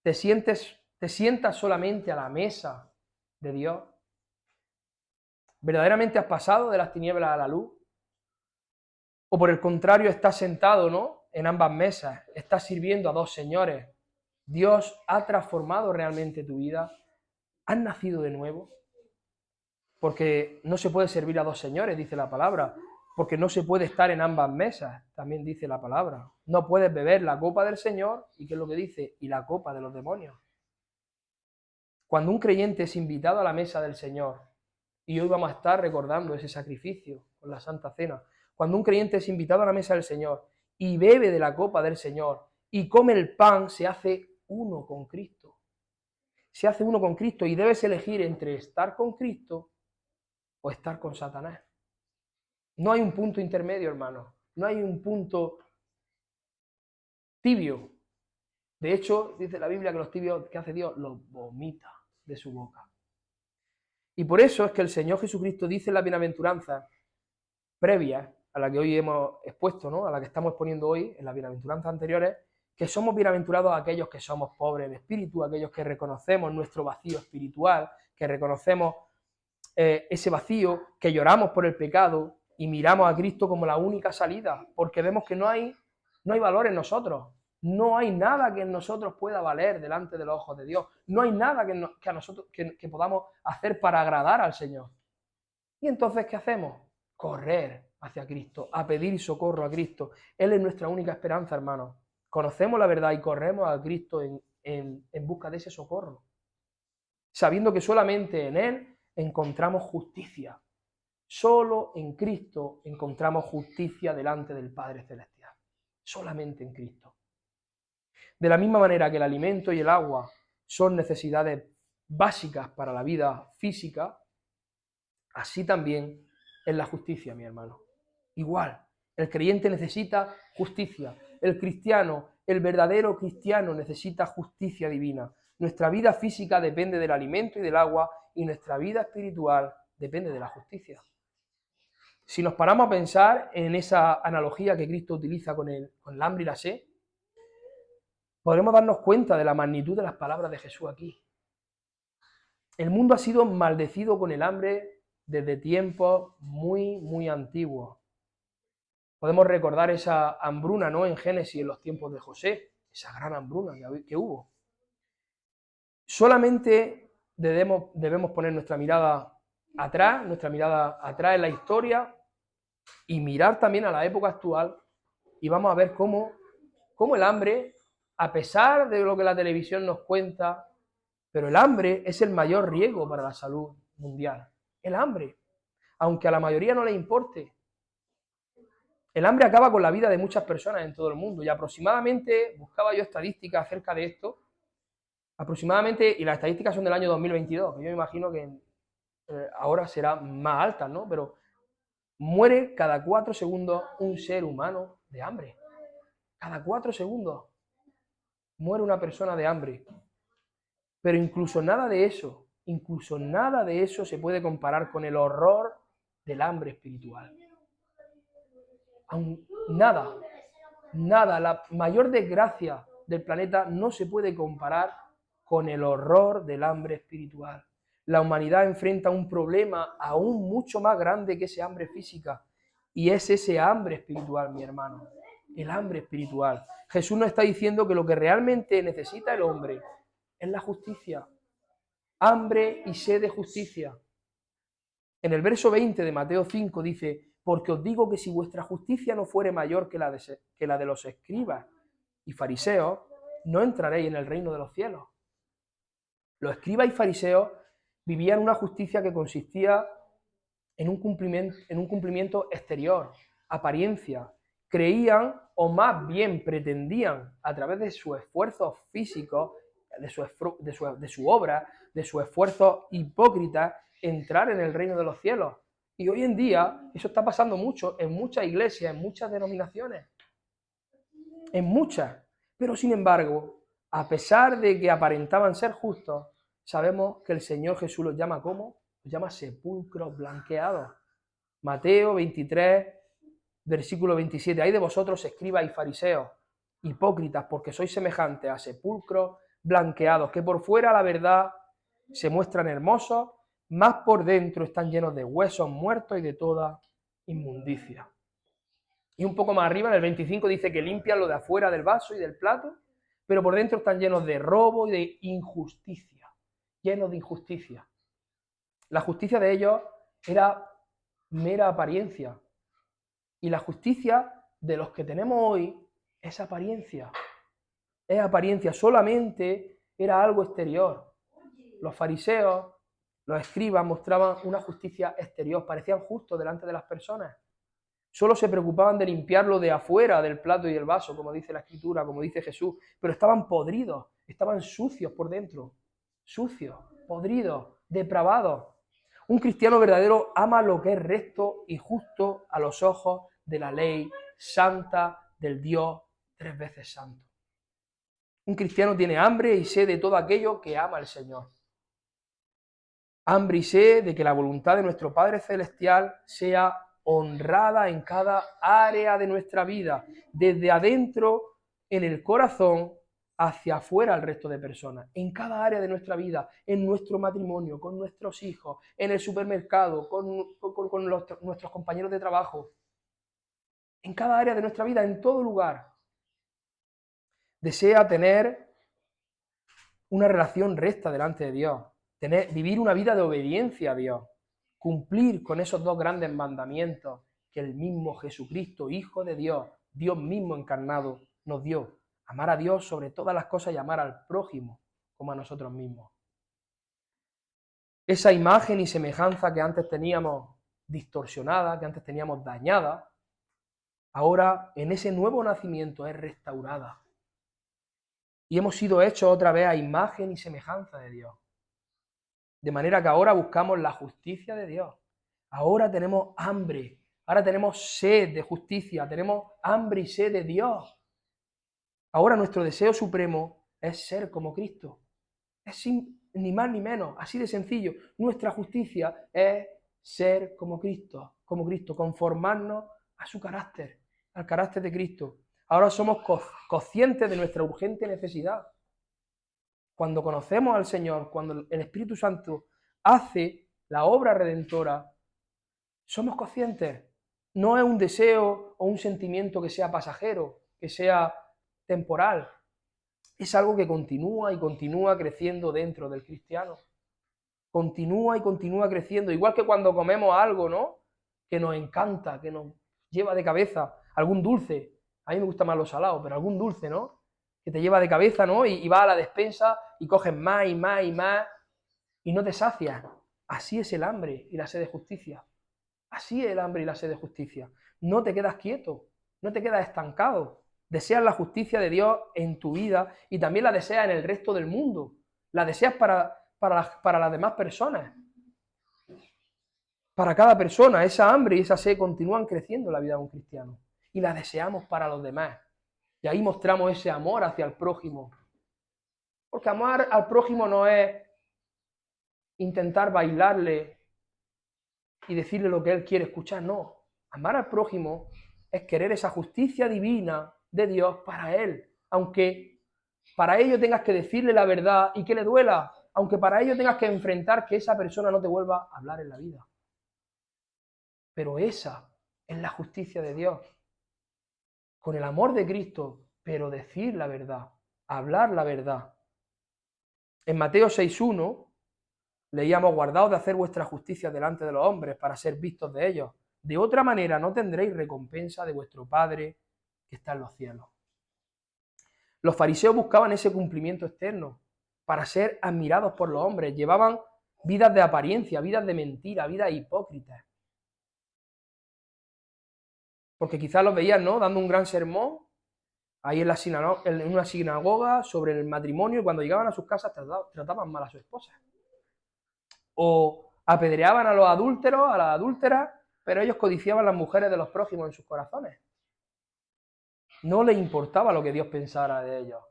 ¿Te sientas solamente a la mesa de Dios? ¿Verdaderamente has pasado de las tinieblas a la luz? ¿O por el contrario estás sentado, ¿no?, en ambas mesas? ¿Estás sirviendo a dos señores? ¿Dios ha transformado realmente tu vida? ¿Has nacido de nuevo? Porque no se puede servir a dos señores, dice la palabra, porque no se puede estar en ambas mesas, también dice la palabra. No puedes beber la copa del Señor, ¿y qué es lo que dice? Y la copa de los demonios. Cuando un creyente es invitado a la mesa del Señor, y hoy vamos a estar recordando ese sacrificio con la Santa Cena, cuando un creyente es invitado a la mesa del Señor y bebe de la copa del Señor y come el pan, se hace uno con Cristo. Se hace uno con Cristo y debes elegir entre estar con Cristo o estar con Satanás. No hay un punto intermedio, hermano. No hay un punto tibio. De hecho, dice la Biblia que los tibios que hace Dios los vomita de su boca. Y por eso es que el Señor Jesucristo dice en la bienaventuranza previa a la que hoy hemos expuesto, ¿no?, a la que estamos exponiendo hoy, en las bienaventuranzas anteriores, que somos bienaventurados aquellos que somos pobres de espíritu, aquellos que reconocemos nuestro vacío espiritual, que reconocemos ese vacío, que lloramos por el pecado y miramos a Cristo como la única salida, porque vemos que no hay valor en nosotros, no hay nada que en nosotros pueda valer delante de los ojos de Dios, no hay nada que podamos hacer para agradar al Señor. Y entonces, ¿qué hacemos? Correr hacia Cristo, a pedir socorro a Cristo. Él es nuestra única esperanza, hermanos. Conocemos la verdad y corremos a Cristo en busca de ese socorro, sabiendo que solamente en Él encontramos justicia. Solo en Cristo encontramos justicia delante del Padre Celestial. Solamente en Cristo. De la misma manera que el alimento y el agua son necesidades básicas para la vida física, así también es la justicia, mi hermano. Igual, el creyente necesita justicia. El cristiano, el verdadero cristiano necesita justicia divina. Nuestra vida física depende del alimento y del agua y nuestra vida espiritual depende de la justicia. Si nos paramos a pensar en esa analogía que Cristo utiliza con el hambre y la sed, podremos darnos cuenta de la magnitud de las palabras de Jesús aquí. El mundo ha sido maldecido con el hambre desde tiempos muy, muy antiguos. Podemos recordar esa hambruna, ¿no?, en Génesis, en los tiempos de José, esa gran hambruna que hubo. Solamente debemos poner nuestra mirada atrás en la historia y mirar también a la época actual y vamos a ver cómo el hambre, a pesar de lo que la televisión nos cuenta, pero el hambre es el mayor riesgo para la salud mundial. El hambre, aunque a la mayoría no le importe. El hambre acaba con la vida de muchas personas en todo el mundo y aproximadamente, buscaba yo estadísticas acerca de esto, aproximadamente, y las estadísticas son del año 2022, que yo me imagino que ahora será más alta, ¿no? Pero muere cada 4 segundos un ser humano de hambre. Cada 4 segundos muere una persona de hambre. Pero incluso nada de eso se puede comparar con el horror del hambre espiritual. Nada, la mayor desgracia del planeta no se puede comparar con el horror del hambre espiritual. La humanidad enfrenta un problema aún mucho más grande que ese hambre física, y es ese hambre espiritual, mi hermano, el hambre espiritual. Jesús nos está diciendo que lo que realmente necesita el hombre es la justicia, hambre y sed de justicia. En el verso 20 de Mateo 5 dice: porque os digo que si vuestra justicia no fuere mayor que la de los escribas y fariseos, no entraréis en el reino de los cielos. Los escribas y fariseos vivían una justicia que consistía en un cumplimiento exterior, apariencia. Creían, o más bien pretendían, a través de sus esfuerzos físicos, de su obra, de sus esfuerzos hipócritas, entrar en el reino de los cielos. Y hoy en día eso está pasando mucho en muchas iglesias, en muchas denominaciones, en muchas. Pero sin embargo, a pesar de que aparentaban ser justos, sabemos que el Señor Jesús los llama ¿cómo? Los llama sepulcros blanqueados. Mateo 23, versículo 27. Hay de vosotros, escribas y fariseos, hipócritas, porque sois semejantes a sepulcros blanqueados, que por fuera la verdad se muestran hermosos, más por dentro están llenos de huesos muertos y de toda inmundicia. Y un poco más arriba, en el 25, dice que limpian lo de afuera del vaso y del plato, pero por dentro están llenos de robo y de injusticia. Llenos de injusticia. La justicia de ellos era mera apariencia. Y la justicia de los que tenemos hoy es apariencia. Es apariencia, solamente era algo exterior. Los fariseos, los escribas mostraban una justicia exterior, parecían justos delante de las personas. Solo se preocupaban de limpiarlo de afuera del plato y del vaso, como dice la Escritura, como dice Jesús, pero estaban podridos, estaban sucios por dentro, sucios, podridos, depravados. Un cristiano verdadero ama lo que es recto y justo a los ojos de la ley santa del Dios 3 veces santo. Un cristiano tiene hambre y sed de todo aquello que ama al Señor. Hambre y sed de que la voluntad de nuestro Padre Celestial sea honrada en cada área de nuestra vida, desde adentro, en el corazón, hacia afuera al resto de personas, en cada área de nuestra vida, en nuestro matrimonio, con nuestros hijos, en el supermercado, con nuestros compañeros de trabajo, en cada área de nuestra vida, en todo lugar. Desea tener una relación recta delante de Dios, vivir una vida de obediencia a Dios, cumplir con esos 2 grandes mandamientos que el mismo Jesucristo, Hijo de Dios, Dios mismo encarnado, nos dio. Amar a Dios sobre todas las cosas y amar al prójimo como a nosotros mismos. Esa imagen y semejanza que antes teníamos distorsionada, que antes teníamos dañada, ahora en ese nuevo nacimiento es restaurada. Y hemos sido hechos otra vez a imagen y semejanza de Dios. De manera que ahora buscamos la justicia de Dios. Ahora tenemos hambre, ahora tenemos sed de justicia, tenemos hambre y sed de Dios. Ahora nuestro deseo supremo es ser como Cristo. Es ni más ni menos, así de sencillo. Nuestra justicia es ser como Cristo, conformarnos a su carácter, al carácter de Cristo. Ahora somos conscientes de nuestra urgente necesidad. Cuando conocemos al Señor, cuando el Espíritu Santo hace la obra redentora, somos conscientes. No es un deseo o un sentimiento que sea pasajero, que sea temporal. es algo que continúa y continúa creciendo dentro del cristiano. Continúa y continúa creciendo, igual que cuando comemos algo, ¿no? Que nos encanta, que nos lleva de cabeza, algún dulce. A mí me gusta más los salados, pero algún dulce, ¿no? Que te lleva de cabeza, ¿no? Y vas a la despensa y coges más y más y más y no te sacias. Así es el hambre y la sed de justicia. Así es el hambre y la sed de justicia. No te quedas quieto, no te quedas estancado. Deseas la justicia de Dios en tu vida y también la deseas en el resto del mundo. La deseas para las demás personas. Para cada persona, esa hambre y esa sed continúan creciendo en la vida de un cristiano. Y la deseamos para los demás. Y ahí mostramos ese amor hacia el prójimo. Porque amar al prójimo no es intentar bailarle y decirle lo que él quiere escuchar, no. Amar al prójimo es querer esa justicia divina de Dios para él, aunque para ello tengas que decirle la verdad y que le duela, aunque para ello tengas que enfrentar que esa persona no te vuelva a hablar en la vida. Pero esa es la justicia de Dios. Con el amor de Cristo, pero decir la verdad, hablar la verdad. En Mateo 6:1 leíamos: guardaos de hacer vuestra justicia delante de los hombres para ser vistos de ellos. De otra manera no tendréis recompensa de vuestro Padre que está en los cielos. Los fariseos buscaban ese cumplimiento externo para ser admirados por los hombres. Llevaban vidas de apariencia, vidas de mentira, vidas hipócritas. Porque quizás los veían, ¿no?, dando un gran sermón ahí en una sinagoga sobre el matrimonio, y cuando llegaban a sus casas trataban mal a su esposa. O apedreaban a los adúlteros, a las adúlteras, pero ellos codiciaban las mujeres de los prójimos en sus corazones. No les importaba lo que Dios pensara de ellos.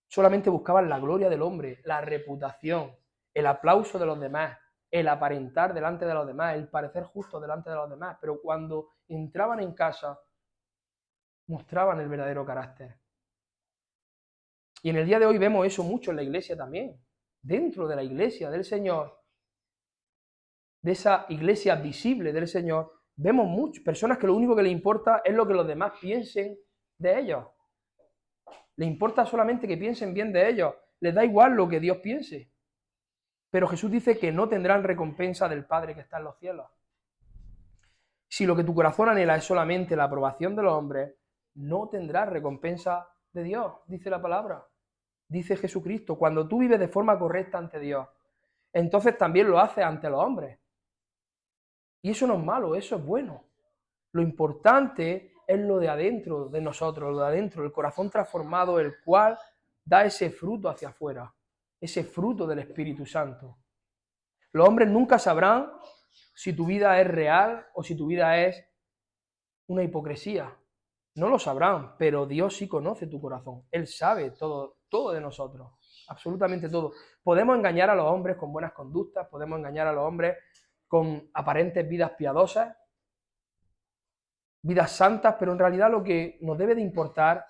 Solamente buscaban la gloria del hombre, la reputación, el aplauso de los demás, el aparentar delante de los demás, el parecer justo delante de los demás. Pero cuando entraban en casa, mostraban el verdadero carácter. Y en el día de hoy vemos eso mucho en la iglesia también. Dentro de la iglesia del Señor, de esa iglesia visible del Señor, vemos muchas personas que lo único que les importa es lo que los demás piensen de ellos. Les importa solamente que piensen bien de ellos. Les da igual lo que Dios piense. Pero Jesús dice que no tendrán recompensa del Padre que está en los cielos. Si lo que tu corazón anhela es solamente la aprobación de los hombres, no tendrás recompensa de Dios, dice la palabra. Dice Jesucristo: cuando tú vives de forma correcta ante Dios, entonces también lo haces ante los hombres. Y eso no es malo, eso es bueno. Lo importante es lo de adentro de nosotros, lo de adentro, el corazón transformado, el cual da ese fruto hacia afuera, ese fruto del Espíritu Santo. Los hombres nunca sabrán si tu vida es real o si tu vida es una hipocresía. No lo sabrán, pero Dios sí conoce tu corazón. Él sabe todo de nosotros, absolutamente todo. Podemos engañar a los hombres con buenas conductas, podemos engañar a los hombres con aparentes vidas piadosas, vidas santas, pero en realidad lo que nos debe de importar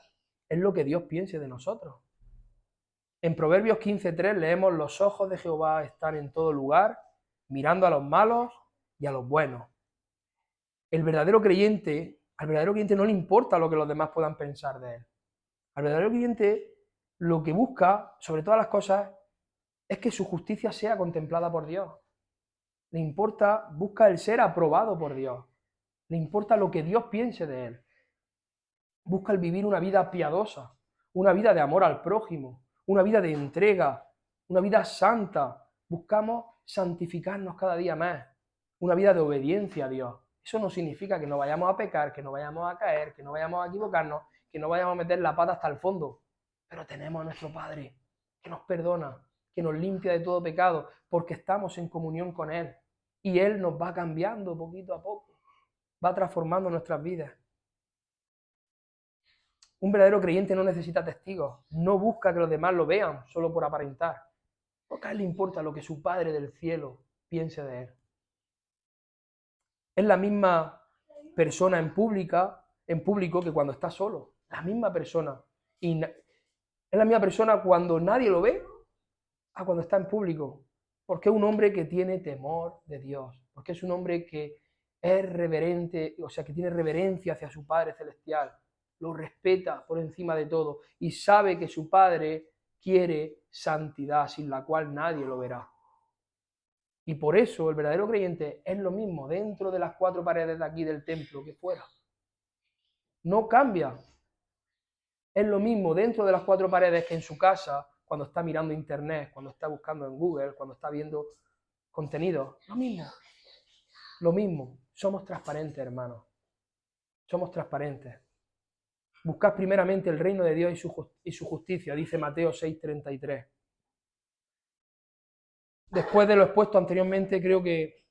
es lo que Dios piense de nosotros. En Proverbios 15:3 leemos: los ojos de Jehová están en todo lugar, mirando a los malos y a los buenos. Al verdadero creyente no le importa lo que los demás puedan pensar de él. Al verdadero creyente lo que busca, sobre todas las cosas, es que su justicia sea contemplada por Dios. Le importa, busca el ser aprobado por Dios. Le importa lo que Dios piense de él. Busca el vivir una vida piadosa, una vida de amor al prójimo, una vida de entrega, una vida santa. Buscamos santificarnos cada día más, una vida de obediencia a Dios. Eso no significa que no vayamos a pecar, que no vayamos a caer, que no vayamos a equivocarnos, que no vayamos a meter la pata hasta el fondo. Pero tenemos a nuestro Padre, que nos perdona, que nos limpia de todo pecado, porque estamos en comunión con Él. Y Él nos va cambiando poquito a poco, va transformando nuestras vidas. Un verdadero creyente no necesita testigos, no busca que los demás lo vean solo por aparentar, porque a Él le importa lo que su Padre del cielo piense de Él. Es la misma persona en público que cuando está solo, la misma persona. Y es la misma persona cuando nadie lo ve a cuando está en público, porque es un hombre que tiene temor de Dios, porque es un hombre que es reverente, o sea, que tiene reverencia hacia su Padre celestial, lo respeta por encima de todo y sabe que su Padre quiere santidad, sin la cual nadie lo verá. Y por eso el verdadero creyente es lo mismo dentro de las 4 paredes de aquí del templo que fuera. No cambia. Es lo mismo dentro de las 4 paredes que en su casa, cuando está mirando internet, cuando está buscando en Google, cuando está viendo contenido. Lo mismo. Lo mismo. Somos transparentes, hermanos. Somos transparentes. Buscad primeramente el reino de Dios y su justicia, dice Mateo 6:33. Después de lo expuesto anteriormente, creo que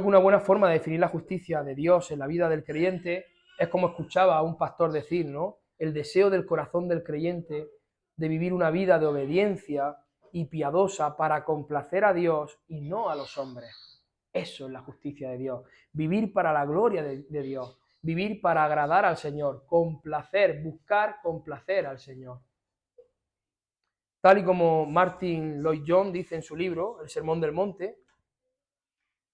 una buena forma de definir la justicia de Dios en la vida del creyente es como escuchaba a un pastor decir, ¿no? El deseo del corazón del creyente de vivir una vida de obediencia y piadosa para complacer a Dios y no a los hombres. Eso es la justicia de Dios. Vivir para la gloria de Dios. Vivir para agradar al Señor. Complacer, buscar complacer al Señor. Tal y como Martin Lloyd-Jones dice en su libro, El Sermón del Monte,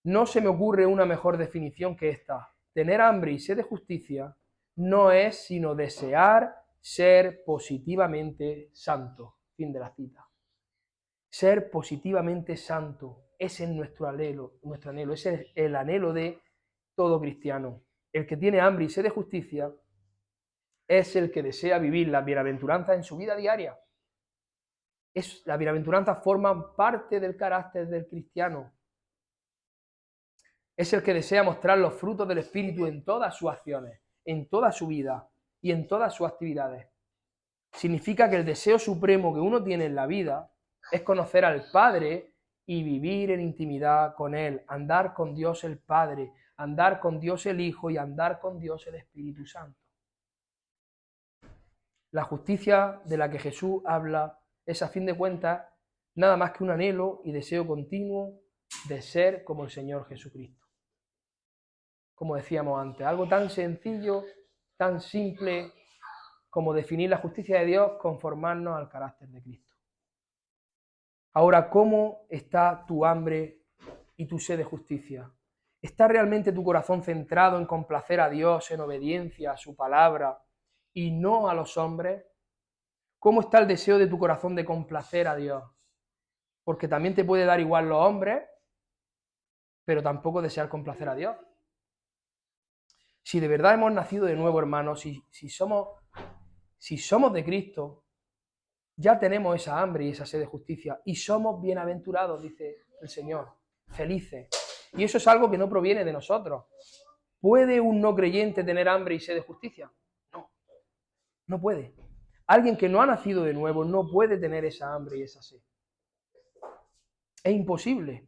no se me ocurre una mejor definición que esta. Tener hambre y sed de justicia no es sino desear ser positivamente santo. Fin de la cita. Ser positivamente santo, ese es nuestro anhelo, ese es el anhelo de todo cristiano. El que tiene hambre y sed de justicia es el que desea vivir la bienaventuranza en su vida diaria. La bienaventuranza forma parte del carácter del cristiano. Es el que desea mostrar los frutos del Espíritu en todas sus acciones, en toda su vida y en todas sus actividades. Significa que el deseo supremo que uno tiene en la vida es conocer al Padre y vivir en intimidad con Él, andar con Dios el Padre, andar con Dios el Hijo y andar con Dios el Espíritu Santo. La justicia de la que Jesús habla es, a fin de cuentas, nada más que un anhelo y deseo continuo de ser como el Señor Jesucristo. Como decíamos antes, algo tan sencillo, tan simple como definir la justicia de Dios, conformarnos al carácter de Cristo. Ahora, ¿cómo está tu hambre y tu sed de justicia? ¿Está realmente tu corazón centrado en complacer a Dios, en obediencia a su palabra y no a los hombres? ¿Cómo está el deseo de tu corazón de complacer a Dios? Porque también te puede dar igual los hombres, pero tampoco desear complacer a Dios. Si de verdad hemos nacido de nuevo, hermanos, si somos de Cristo, ya tenemos esa hambre y esa sed de justicia y somos bienaventurados, dice el Señor, felices. Y eso es algo que no proviene de nosotros. ¿Puede un no creyente tener hambre y sed de justicia? No, no puede. Alguien que no ha nacido de nuevo no puede tener esa hambre y esa sed. Es imposible.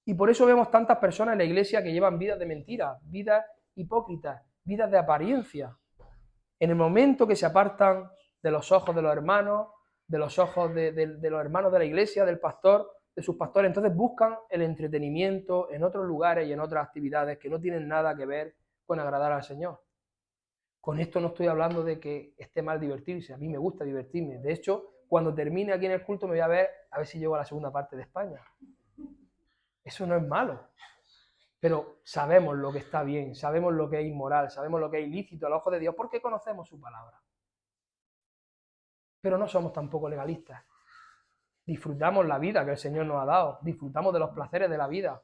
Y por eso vemos tantas personas en la iglesia que llevan vidas de mentira, vidas hipócritas, vidas de apariencia. En el momento que se apartan de los ojos de los hermanos, de los ojos de los hermanos de la iglesia, del pastor, de sus pastores, entonces buscan el entretenimiento en otros lugares y en otras actividades que no tienen nada que ver con agradar al Señor. Con esto no estoy hablando de que esté mal divertirse, a mí me gusta divertirme. De hecho, cuando termine aquí en el culto me voy a ver si llego a la segunda parte de España. Eso no es malo. Pero sabemos lo que está bien, sabemos lo que es inmoral, sabemos lo que es ilícito a los ojos de Dios porque conocemos su palabra. Pero no somos tampoco legalistas. Disfrutamos la vida que el Señor nos ha dado, disfrutamos de los placeres de la vida,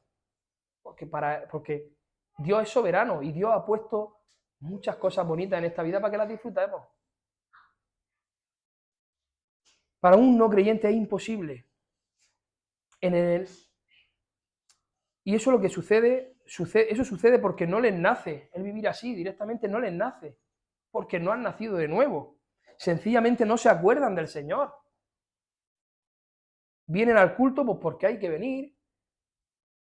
porque Dios es soberano y Dios ha puesto muchas cosas bonitas en esta vida para que las disfrutemos. Para un no creyente es imposible. Y eso es lo que sucede, eso sucede porque no les nace el vivir así, directamente no les nace, porque no han nacido de nuevo. Sencillamente no se acuerdan del Señor. Vienen al culto pues porque hay que venir,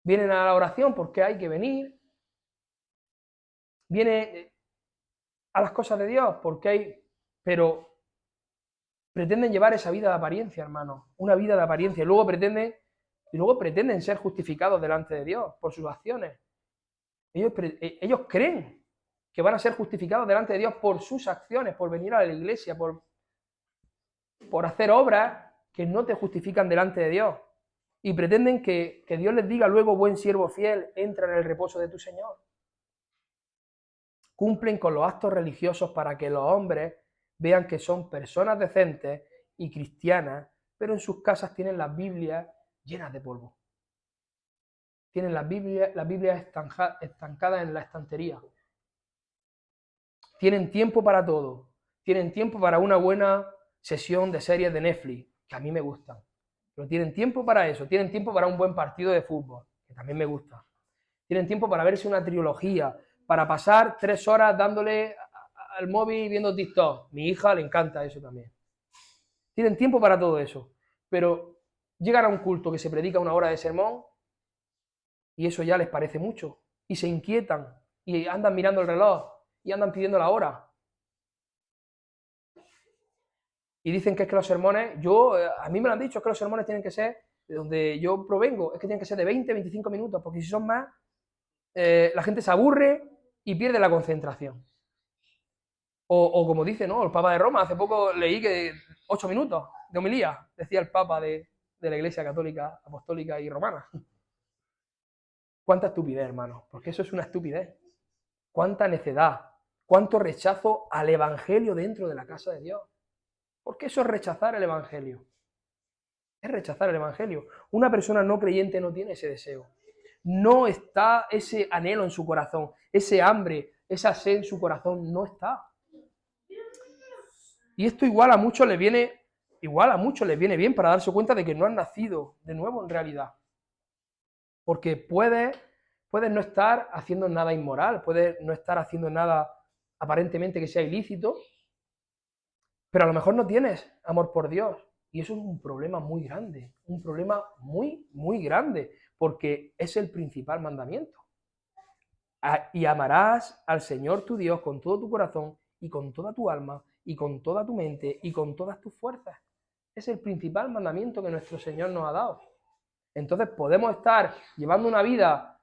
vienen a la oración porque hay que venir, vienen a las cosas de Dios porque hay... Pero pretenden llevar esa vida de apariencia, hermano, una vida de apariencia, y luego pretenden ser justificados delante de Dios por sus acciones. Ellos creen que van a ser justificados delante de Dios por sus acciones, por venir a la iglesia, por hacer obras que no te justifican delante de Dios. Y pretenden que Dios les diga luego, buen siervo fiel, entra en el reposo de tu Señor. Cumplen con los actos religiosos para que los hombres vean que son personas decentes y cristianas, pero en sus casas tienen las Biblias llenas de polvo. Tienen las Biblias estancadas en la estantería. Tienen tiempo para todo. Tienen tiempo para una buena sesión de series de Netflix, que a mí me gustan. Pero tienen tiempo para eso. Tienen tiempo para un buen partido de fútbol, que también me gusta. Tienen tiempo para verse una trilogía, para pasar 3 horas dándole al móvil y viendo TikTok. Mi hija le encanta eso también. Tienen tiempo para todo eso. Pero llegan a un culto que se predica 1 hora de sermón y eso ya les parece mucho. Y se inquietan y andan mirando el reloj y andan pidiendo la hora. Y dicen que es que los sermones, a mí me lo han dicho, es que los sermones tienen que ser, de donde yo provengo, es que tienen que ser de 20, 25 minutos, porque si son más, la gente se aburre y pierde la concentración. O como dice, ¿no? El Papa de Roma, hace poco leí que 8 minutos de homilía, decía el Papa de la Iglesia Católica, Apostólica y Romana. Cuánta estupidez, hermano, porque eso es una estupidez. Cuánta necedad, cuánto rechazo al Evangelio dentro de la casa de Dios. Porque eso es rechazar el Evangelio. Es rechazar el Evangelio. Una persona no creyente no tiene ese deseo. No está ese anhelo en su corazón, ese hambre, esa sed en su corazón, no está. Y esto igual a muchos les viene bien para darse cuenta de que no han nacido de nuevo en realidad. Porque puedes no estar haciendo nada inmoral, puedes no estar haciendo nada aparentemente que sea ilícito, pero a lo mejor no tienes amor por Dios. Y eso es un problema muy grande, un problema muy, muy grande, porque es el principal mandamiento. Y amarás al Señor tu Dios con todo tu corazón y con toda tu alma y con toda tu mente y con todas tus fuerzas. Es el principal mandamiento que nuestro Señor nos ha dado. Entonces podemos estar llevando una vida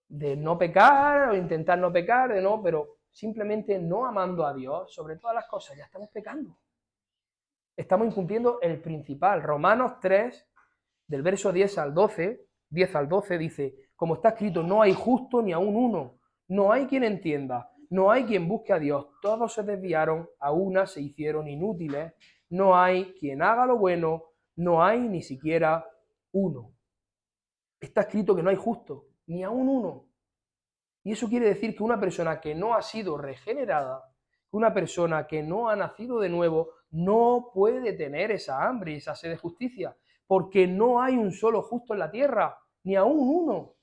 de no pecar o intentar no pecar, pero simplemente no amando a Dios sobre todas las cosas, ya estamos pecando. Estamos incumpliendo el principal. Romanos 3, del verso 10 al 12, dice, como está escrito, no hay justo ni aun uno, no hay quien entienda, no hay quien busque a Dios, todos se desviaron, a una se hicieron inútiles, no hay quien haga lo bueno, no hay ni siquiera uno. Está escrito que no hay justo, ni aun uno. Y eso quiere decir que una persona que no ha sido regenerada, una persona que no ha nacido de nuevo, no puede tener esa hambre y esa sed de justicia, porque no hay un solo justo en la tierra, ni aún uno.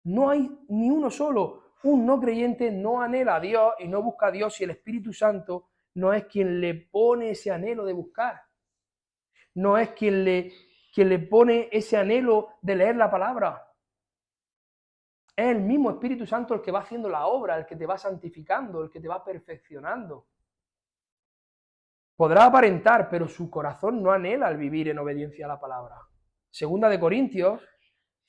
No hay ni uno solo. Un no creyente no anhela a Dios y no busca a Dios, y el Espíritu Santo no es quien le pone ese anhelo de buscar. No es quien le pone ese anhelo de leer la palabra. Es el mismo Espíritu Santo el que va haciendo la obra, el que te va santificando, el que te va perfeccionando. Podrá aparentar, pero su corazón no anhela el vivir en obediencia a la palabra. Segunda de Corintios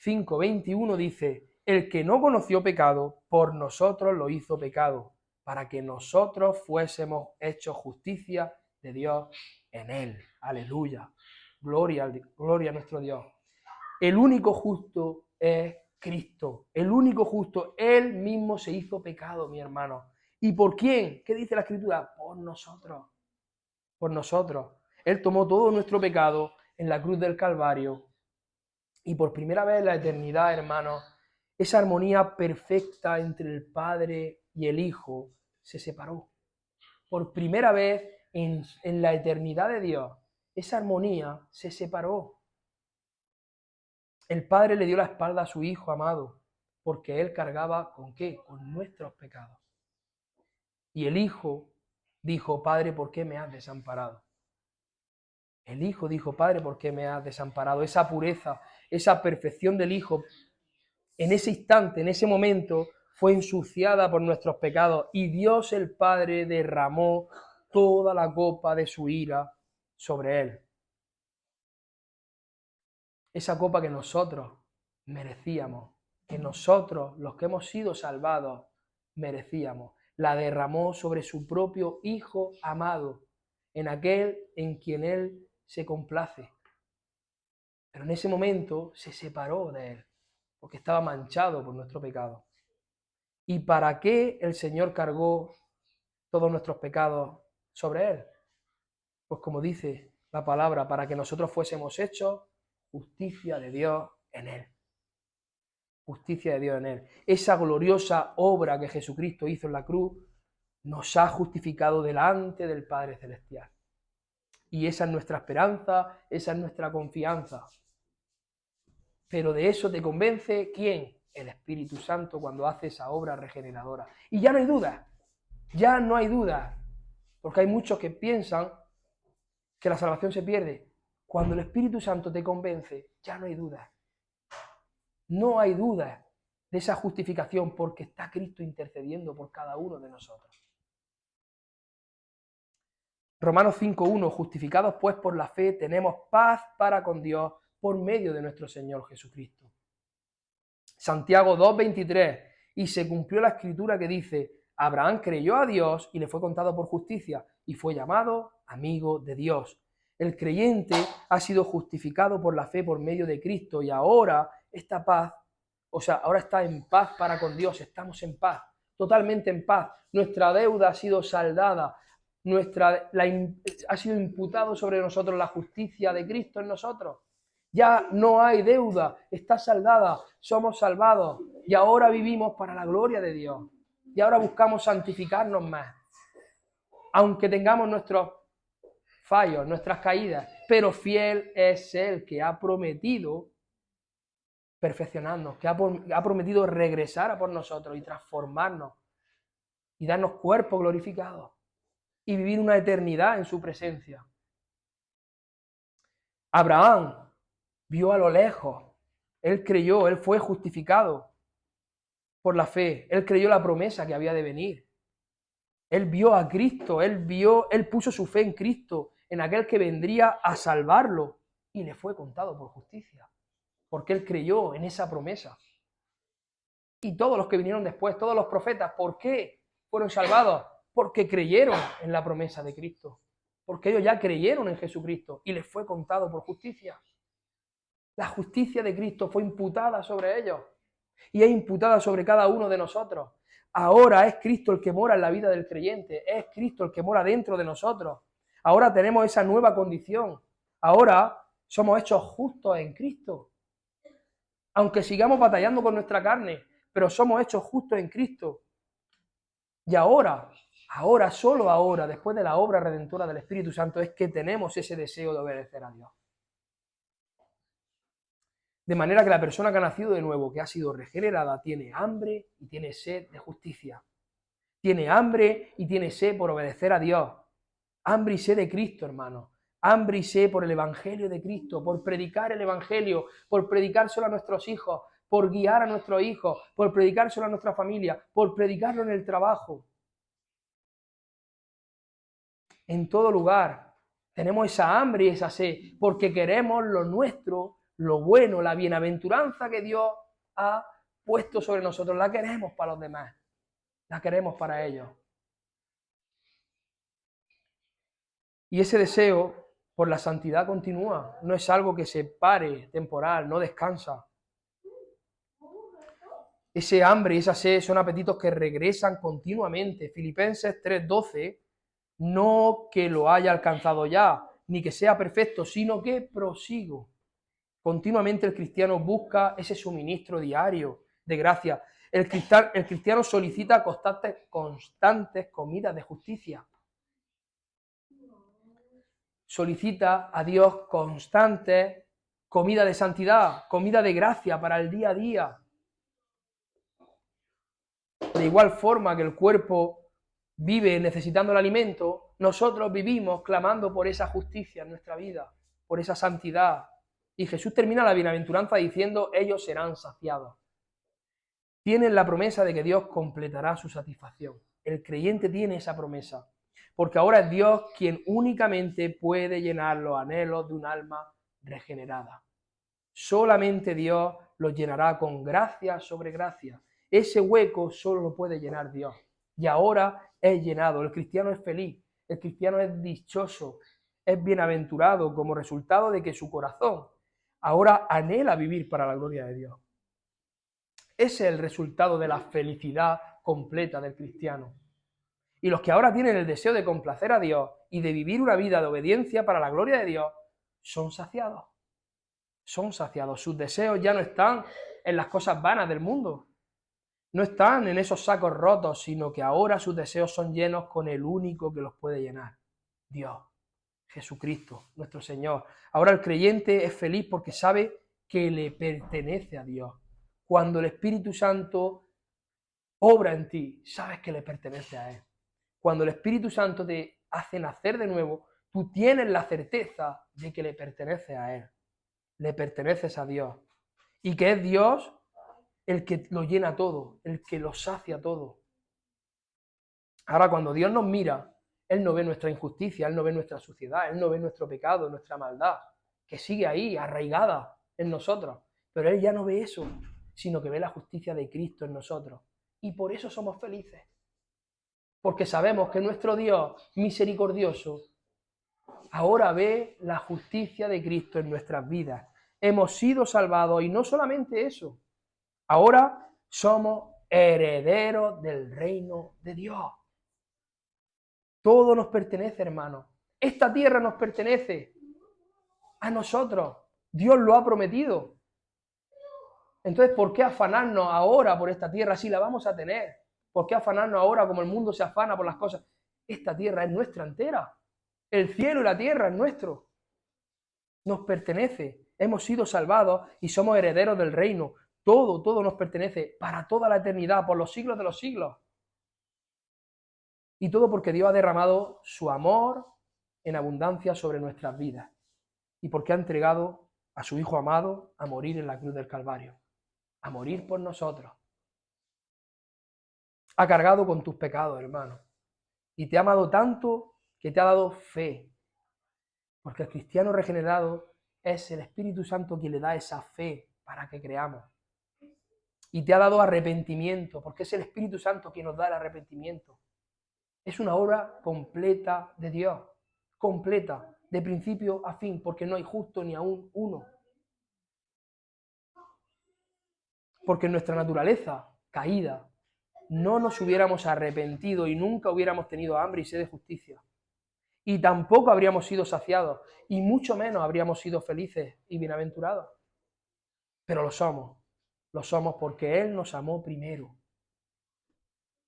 5:21 dice, el que no conoció pecado, por nosotros lo hizo pecado, para que nosotros fuésemos hechos justicia de Dios en él. Aleluya. Gloria a nuestro Dios. El único justo es Cristo. El único justo, Él mismo se hizo pecado, mi hermano. ¿Y por quién? ¿Qué dice la Escritura? Por nosotros. Por nosotros. Él tomó todo nuestro pecado en la cruz del Calvario. Y por primera vez en la eternidad, hermanos, esa armonía perfecta entre el Padre y el Hijo se separó. Por primera vez en la eternidad de Dios, esa armonía se separó. El Padre le dio la espalda a su Hijo amado, porque Él cargaba ¿con qué? Con nuestros pecados. Y el Hijo dijo, Padre, ¿por qué me has desamparado? El Hijo dijo, Padre, ¿por qué me has desamparado? Esa pureza, esa perfección del Hijo, en ese instante, en ese momento, fue ensuciada por nuestros pecados y Dios el Padre derramó toda la copa de su ira sobre Él. Esa copa que nosotros merecíamos, que nosotros, los que hemos sido salvados, merecíamos, la derramó sobre su propio Hijo amado, en aquel en quien Él se complace. Pero en ese momento se separó de Él, porque estaba manchado por nuestro pecado. ¿Y para qué el Señor cargó todos nuestros pecados sobre Él? Pues como dice la palabra, para que nosotros fuésemos hechos justicia de Dios en Él. Justicia de Dios en Él. Esa gloriosa obra que Jesucristo hizo en la cruz nos ha justificado delante del Padre Celestial. Y esa es nuestra esperanza, esa es nuestra confianza. Pero de eso te convence, ¿quién? El Espíritu Santo cuando hace esa obra regeneradora. Y ya no hay duda, ya no hay duda, porque hay muchos que piensan que la salvación se pierde. Cuando el Espíritu Santo te convence, ya no hay duda. No hay duda de esa justificación porque está Cristo intercediendo por cada uno de nosotros. Romanos 5:1, justificados pues por la fe, tenemos paz para con Dios por medio de nuestro Señor Jesucristo. Santiago 2:23, y se cumplió la escritura que dice, Abraham creyó a Dios y le fue contado por justicia, y fue llamado amigo de Dios. El creyente ha sido justificado por la fe por medio de Cristo, y ahora esta paz, ahora está en paz para con Dios, estamos en paz, totalmente en paz. Nuestra deuda ha sido saldada, ha sido imputado sobre nosotros la justicia de Cristo en nosotros. Ya no hay deuda, está saldada, somos salvados y ahora vivimos para la gloria de Dios. Y ahora buscamos santificarnos más. Aunque tengamos nuestros fallos, nuestras caídas, pero fiel es Él que ha prometido perfeccionarnos, que ha prometido regresar a por nosotros y transformarnos y darnos cuerpo glorificado y vivir una eternidad en su presencia. Abraham vio a lo lejos, él creyó, él fue justificado por la fe, él creyó la promesa que había de venir. Él vio a Cristo, él puso su fe en Cristo, en aquel que vendría a salvarlo, y le fue contado por justicia, porque él creyó en esa promesa. Y todos los que vinieron después, todos los profetas, ¿por qué fueron salvados? Porque creyeron en la promesa de Cristo, porque ellos ya creyeron en Jesucristo y les fue contado por justicia. La justicia de Cristo fue imputada sobre ellos y es imputada sobre cada uno de nosotros. Ahora es Cristo el que mora en la vida del creyente, es Cristo el que mora dentro de nosotros. Ahora tenemos esa nueva condición. Ahora somos hechos justos en Cristo. Aunque sigamos batallando con nuestra carne, pero somos hechos justos en Cristo. Y ahora, solo ahora, después de la obra redentora del Espíritu Santo, es que tenemos ese deseo de obedecer a Dios. De manera que la persona que ha nacido de nuevo, que ha sido regenerada, tiene hambre y tiene sed de justicia. Tiene hambre y tiene sed por obedecer a Dios. Hambre y sed de Cristo, hermano. Hambre y sed por el Evangelio de Cristo, por predicar el Evangelio, por predicárselo a nuestros hijos, por guiar a nuestros hijos, por predicárselo a nuestra familia, por predicarlo en el trabajo. En todo lugar tenemos esa hambre y esa sed, porque queremos lo nuestro, lo bueno, la bienaventuranza que Dios ha puesto sobre nosotros, la queremos para los demás, la queremos para ellos. Y ese deseo por la santidad continúa, no es algo que se pare, temporal, no descansa. Ese hambre y esa sed son apetitos que regresan continuamente. Filipenses 3:12, no que lo haya alcanzado ya, ni que sea perfecto, sino que prosigo. Continuamente el cristiano busca ese suministro diario de gracia. El cristiano solicita constantes comidas de justicia. Solicita a Dios constantes comida de santidad, comida de gracia para el día a día. De igual forma que el cuerpo vive necesitando el alimento, nosotros vivimos clamando por esa justicia en nuestra vida, por esa santidad. Y Jesús termina la bienaventuranza diciendo, ellos serán saciados. Tienen la promesa de que Dios completará su satisfacción. El creyente tiene esa promesa, porque ahora es Dios quien únicamente puede llenar los anhelos de un alma regenerada. Solamente Dios los llenará con gracia sobre gracia. Ese hueco solo lo puede llenar Dios. Y ahora es llenado. El cristiano es feliz, el cristiano es dichoso, es bienaventurado como resultado de que su corazón ahora anhela vivir para la gloria de Dios. Ese es el resultado de la felicidad completa del cristiano. Y los que ahora tienen el deseo de complacer a Dios y de vivir una vida de obediencia para la gloria de Dios, son saciados. Son saciados. Sus deseos ya no están en las cosas vanas del mundo. No están en esos sacos rotos, sino que ahora sus deseos son llenos con el único que los puede llenar. Dios, Jesucristo, nuestro Señor. Ahora el creyente es feliz porque sabe que le pertenece a Dios. Cuando el Espíritu Santo obra en ti, sabes que le pertenece a Él. Cuando el Espíritu Santo te hace nacer de nuevo, tú tienes la certeza de que le pertenece a Él. Le perteneces a Dios. Y que es Dios el que lo llena todo, el que lo sacia todo. Ahora, cuando Dios nos mira, Él no ve nuestra injusticia, Él no ve nuestra suciedad, Él no ve nuestro pecado, nuestra maldad, que sigue ahí, arraigada en nosotros. Pero Él ya no ve eso, sino que ve la justicia de Cristo en nosotros. Y por eso somos felices. Porque sabemos que nuestro Dios misericordioso ahora ve la justicia de Cristo en nuestras vidas. Hemos sido salvados y no solamente eso. Ahora somos herederos del reino de Dios. Todo nos pertenece, hermano. Esta tierra nos pertenece a nosotros. Dios lo ha prometido. Entonces, ¿por qué afanarnos ahora por esta tierra si la vamos a tener? ¿Por qué afanarnos ahora como el mundo se afana por las cosas? Esta tierra es nuestra entera. El cielo y la tierra es nuestro. Nos pertenece. Hemos sido salvados y somos herederos del reino. Todo nos pertenece para toda la eternidad, por los siglos de los siglos. Y todo porque Dios ha derramado su amor en abundancia sobre nuestras vidas. Y porque ha entregado a su Hijo amado a morir en la cruz del Calvario. A morir por nosotros. Ha cargado con tus pecados, hermano. Y te ha amado tanto que te ha dado fe. Porque el cristiano regenerado es el Espíritu Santo quien le da esa fe para que creamos. Y te ha dado arrepentimiento, porque es el Espíritu Santo quien nos da el arrepentimiento. Es una obra completa de Dios, completa, de principio a fin, porque no hay justo ni aún uno. Porque en nuestra naturaleza caída no nos hubiéramos arrepentido y nunca hubiéramos tenido hambre y sed de justicia. Y tampoco habríamos sido saciados, y mucho menos habríamos sido felices y bienaventurados. Pero lo somos porque Él nos amó primero.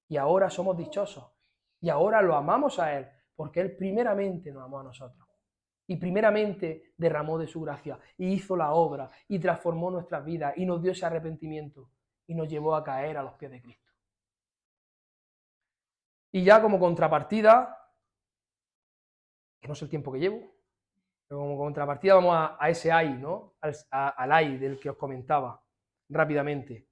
Y ahora somos dichosos. Y ahora lo amamos a Él, porque Él primeramente nos amó a nosotros. Y primeramente derramó de su gracia, y hizo la obra, y transformó nuestras vidas, y nos dio ese arrepentimiento, y nos llevó a caer a los pies de Cristo. Y ya como contrapartida, que no sé el tiempo que llevo, pero como contrapartida vamos a ese ay, ¿no? Al ay del que os comentaba rápidamente.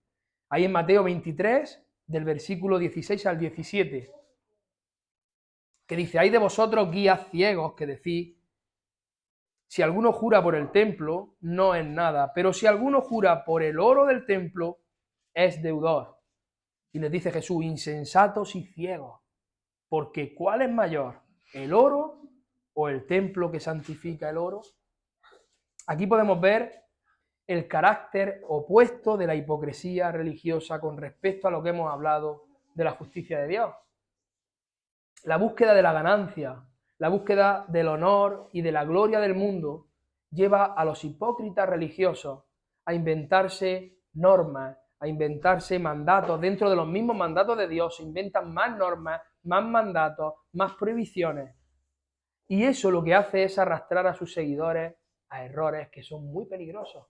Ahí en Mateo 23, del versículo 16 al 17, que dice: ay de vosotros guías ciegos que decís, si alguno jura por el templo, no es nada, pero si alguno jura por el oro del templo, es deudor. Y les dice Jesús: insensatos y ciegos, porque ¿cuál es mayor, el oro o el templo que santifica el oro? Aquí podemos ver el carácter opuesto de la hipocresía religiosa con respecto a lo que hemos hablado de la justicia de Dios. La búsqueda de la ganancia, la búsqueda del honor y de la gloria del mundo lleva a los hipócritas religiosos a inventarse normas, a inventarse mandatos. Dentro de los mismos mandatos de Dios se inventan más normas, más mandatos, más prohibiciones. Y eso lo que hace es arrastrar a sus seguidores a errores que son muy peligrosos.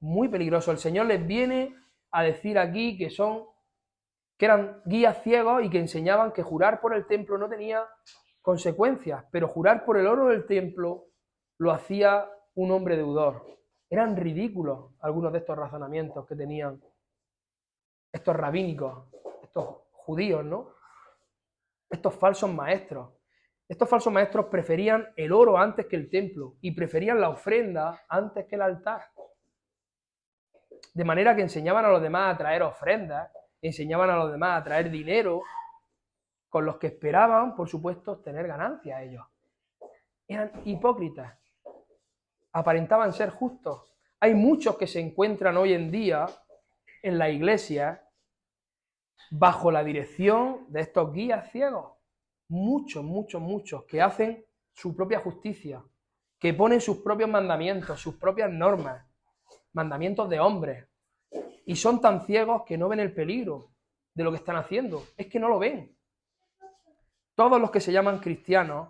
Muy peligrosos. El Señor les viene a decir aquí que eran guías ciegos y que enseñaban que jurar por el templo no tenía consecuencias, pero jurar por el oro del templo lo hacía un hombre deudor. Eran ridículos algunos de estos razonamientos que tenían estos rabínicos, estos judíos, ¿no? Estos falsos maestros. Estos falsos maestros preferían el oro antes que el templo y preferían la ofrenda antes que el altar. De manera que enseñaban a los demás a traer ofrendas, enseñaban a los demás a traer dinero, con los que esperaban, por supuesto, tener ganancias ellos. Eran hipócritas, aparentaban ser justos. Hay muchos que se encuentran hoy en día en la iglesia bajo la dirección de estos guías ciegos. Muchos, muchos, muchos, que hacen su propia justicia, que ponen sus propios mandamientos, sus propias normas, mandamientos de hombres, y son tan ciegos que no ven el peligro de lo que están haciendo, es que no lo ven. Todos los que se llaman cristianos,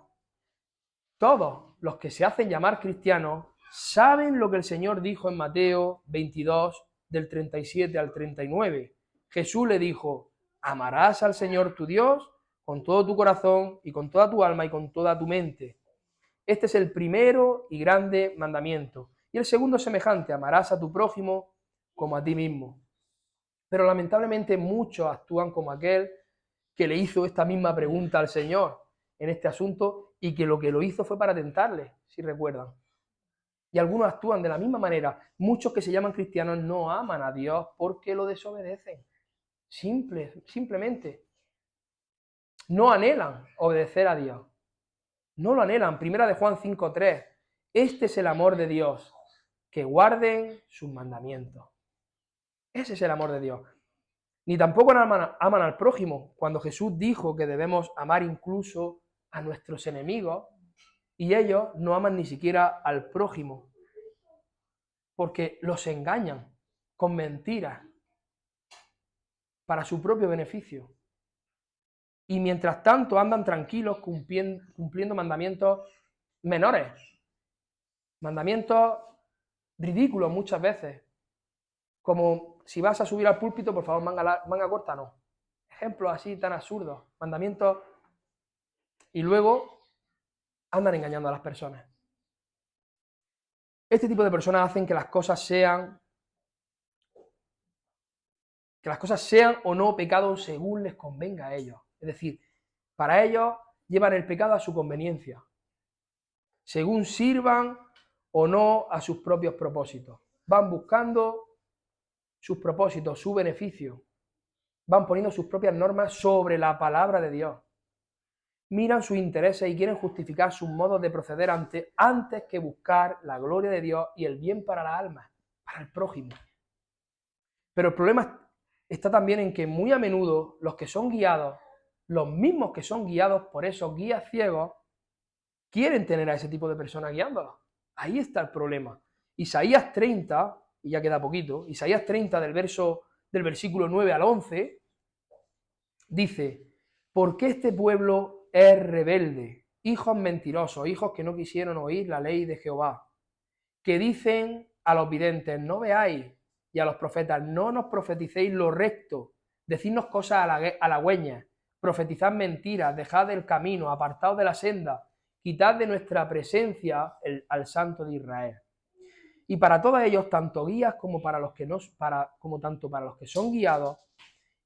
todos los que se hacen llamar cristianos, saben lo que el Señor dijo en Mateo 22, del 37 al 39. Jesús le dijo: amarás al Señor tu Dios con todo tu corazón y con toda tu alma y con toda tu mente. Este es el primero y grande mandamiento. Y el segundo es semejante: amarás a tu prójimo como a ti mismo. Pero lamentablemente muchos actúan como aquel que le hizo esta misma pregunta al Señor en este asunto y que lo hizo fue para tentarle, si recuerdan. Y algunos actúan de la misma manera. Muchos que se llaman cristianos no aman a Dios porque lo desobedecen. Simplemente. No anhelan obedecer a Dios. No lo anhelan. Primera de Juan 5:3. Este es el amor de Dios, que guarden sus mandamientos. Ese es el amor de Dios. Ni tampoco aman al prójimo, cuando Jesús dijo que debemos amar incluso a nuestros enemigos, y ellos no aman ni siquiera al prójimo, porque los engañan con mentiras para su propio beneficio. Y mientras tanto andan tranquilos cumpliendo mandamientos menores, mandamientos ridículos muchas veces, como si vas a subir al púlpito, por favor, manga corta, no. Ejemplos así tan absurdos, mandamientos, y luego andan engañando a las personas. Este tipo de personas hacen que las cosas sean o no pecado según les convenga a ellos. Es decir, para ellos llevan el pecado a su conveniencia, según sirvan o no a sus propios propósitos. Van buscando sus propósitos, su beneficio. Van poniendo sus propias normas sobre la palabra de Dios. Miran sus intereses y quieren justificar sus modos de proceder antes que buscar la gloria de Dios y el bien para las almas, para el prójimo. Pero el problema está también en que muy a menudo los que son guiados, los mismos que son guiados por esos guías ciegos, quieren tener a ese tipo de personas guiándolos. Ahí está el problema. Isaías 30, y ya queda poquito, Isaías 30 del versículo 9 al 11, dice: ¿por qué este pueblo es rebelde? Hijos mentirosos, hijos que no quisieron oír la ley de Jehová, que dicen a los videntes: no veáis, y a los profetas: no nos profeticéis lo recto, decidnos cosas halagüeñas, profetizad mentiras, dejad el camino, apartaos de la senda, quitad de nuestra presencia al Santo de Israel. Y para todos ellos, tanto guías como para los que no, tanto para los que son guiados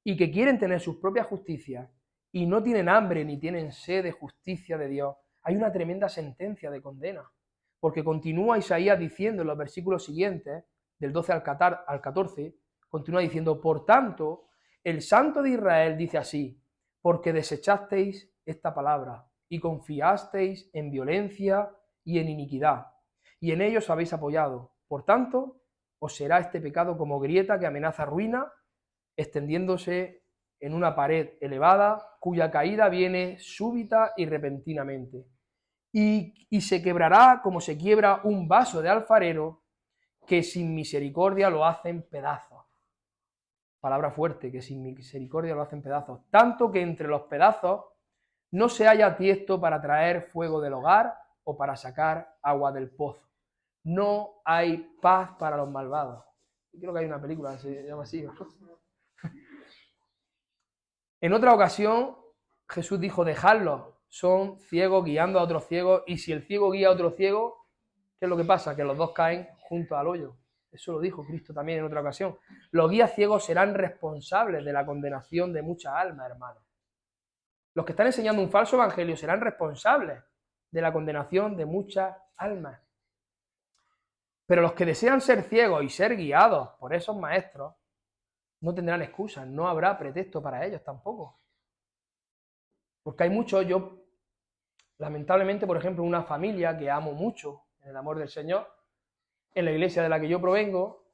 y que quieren tener sus propias justicias y no tienen hambre ni tienen sed de justicia de Dios, hay una tremenda sentencia de condena. Porque continúa Isaías diciendo en los versículos siguientes, del 12 al 14, continúa diciendo: por tanto, el Santo de Israel dice así: porque desechasteis esta palabra y confiasteis en violencia y en iniquidad, y en ellos habéis apoyado. Por tanto, os será este pecado como grieta que amenaza ruina, extendiéndose en una pared elevada, cuya caída viene súbita y repentinamente. Y se quebrará como se quiebra un vaso de alfarero, que sin misericordia lo hacen pedazos. Palabra fuerte, que sin misericordia lo hacen pedazos. Tanto que entre los pedazos no se halla tiesto para traer fuego del hogar o para sacar agua del pozo. No hay paz para los malvados. Creo que hay una película que se llama así, ¿no? En otra ocasión, Jesús dijo: dejadlos, son ciegos guiando a otros ciegos, y si el ciego guía a otro ciego, ¿qué es lo que pasa? Que los dos caen juntos al hoyo. Eso lo dijo Cristo también en otra ocasión. Los guías ciegos serán responsables de la condenación de muchas almas, hermanos. Los que están enseñando un falso evangelio serán responsables de la condenación de muchas almas. Pero los que desean ser ciegos y ser guiados por esos maestros no tendrán excusas, no habrá pretexto para ellos tampoco. Porque hay muchos, yo lamentablemente, por ejemplo, una familia que amo mucho en el amor del Señor, en la iglesia de la que yo provengo,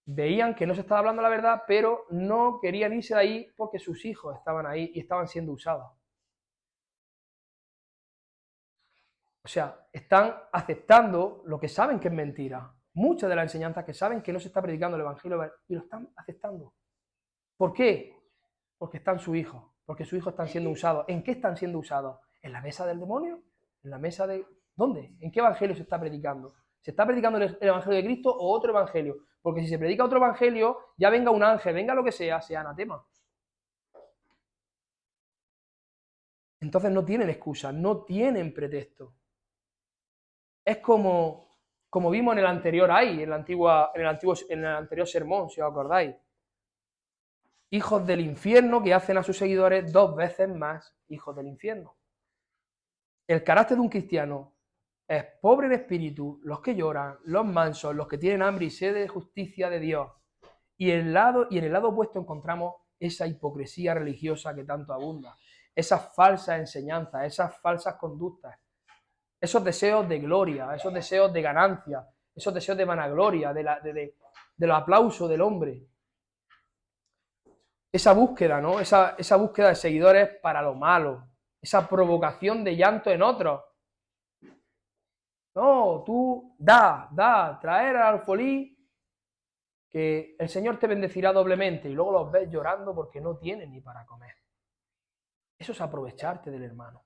Veían que no se estaba hablando la verdad, pero no querían irse de ahí porque sus hijos estaban ahí y estaban siendo usados. O sea, están aceptando lo que saben que es mentira. Muchas de las enseñanzas que saben que no se está predicando el Evangelio y lo están aceptando. ¿Por qué? Porque están sus hijos, porque sus hijos están siendo usados. ¿En qué están siendo usados? ¿En la mesa del demonio? ¿En la mesa de...? ¿Dónde? ¿En qué evangelio se está predicando? ¿Se está predicando el evangelio de Cristo o otro evangelio? Porque si se predica otro evangelio, ya venga un ángel, venga lo que sea anatema. Entonces no tienen excusa, no tienen pretexto. Es como vimos en el anterior en el anterior sermón, si os acordáis. Hijos del infierno que hacen a sus seguidores 2 veces más hijos del infierno. El carácter de un cristiano es pobre en espíritu, los que lloran, los mansos, los que tienen hambre y sed de justicia de Dios. Y en el lado opuesto encontramos esa hipocresía religiosa que tanto abunda, esas falsas enseñanzas, esas falsas conductas, esos deseos de gloria, esos deseos de ganancia, esos deseos de vanagloria, de los aplausos del hombre. Esa búsqueda, ¿no? Esa búsqueda de seguidores para lo malo, esa provocación de llanto en otros. No, tú traer al alfolí, que el Señor te bendecirá doblemente, y luego los ves llorando porque no tienen ni para comer. Eso es aprovecharte del hermano.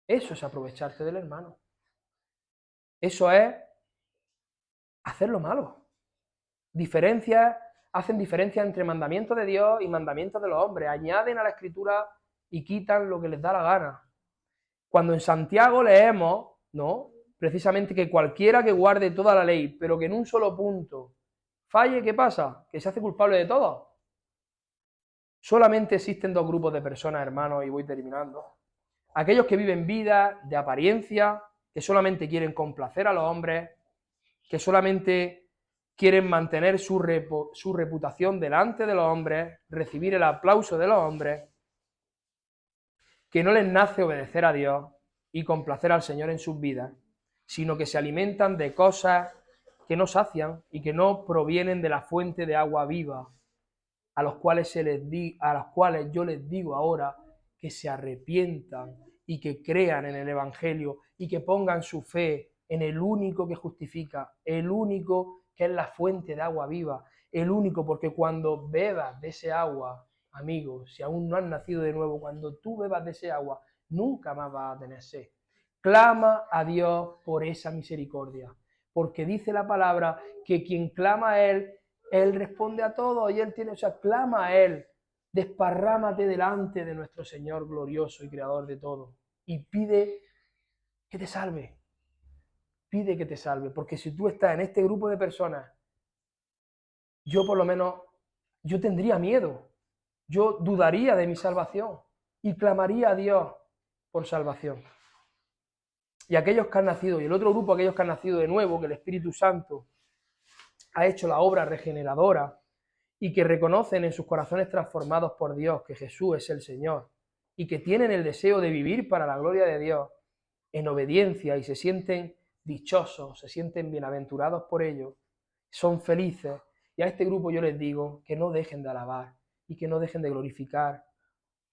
Eso es aprovecharte del hermano. Eso es hacer lo malo. Hacen diferencia entre mandamientos de Dios y mandamientos de los hombres. Añaden a la Escritura y quitan lo que les da la gana. Cuando en Santiago leemos, ¿no?, precisamente que cualquiera que guarde toda la ley, pero que en un solo punto falle, ¿qué pasa? Que se hace culpable de todo. Solamente existen 2 grupos de personas, hermanos, y voy terminando. Aquellos que viven vidas de apariencia, que solamente quieren complacer a los hombres, que solamente quieren mantener su reputación delante de los hombres, recibir el aplauso de los hombres, que no les nace obedecer a Dios y complacer al Señor en sus vidas, sino que se alimentan de cosas que no sacian y que no provienen de la fuente de agua viva, a los cuales yo les digo ahora que se arrepientan y que crean en el Evangelio y que pongan su fe en el único que justifica, el único que es la fuente de agua viva, el único, porque cuando bebas de ese agua, amigo, si aún no has nacido de nuevo, cuando tú bebas de ese agua, nunca más vas a tener sed. Clama a Dios por esa misericordia, porque dice la palabra que quien clama a Él responde a todo y Él tiene, o sea, clama a Él, desparrámate delante de nuestro Señor glorioso y creador de todo y pide que te salve, porque si tú estás en este grupo de personas, yo por lo menos, yo tendría miedo, yo dudaría de mi salvación y clamaría a Dios por salvación. Y aquellos que han nacido, y el otro grupo, aquellos que han nacido de nuevo, que el Espíritu Santo ha hecho la obra regeneradora y que reconocen en sus corazones transformados por Dios que Jesús es el Señor y que tienen el deseo de vivir para la gloria de Dios en obediencia y se sienten dichosos, se sienten bienaventurados por ello, son felices. Y a este grupo yo les digo que no dejen de alabar y que no dejen de glorificar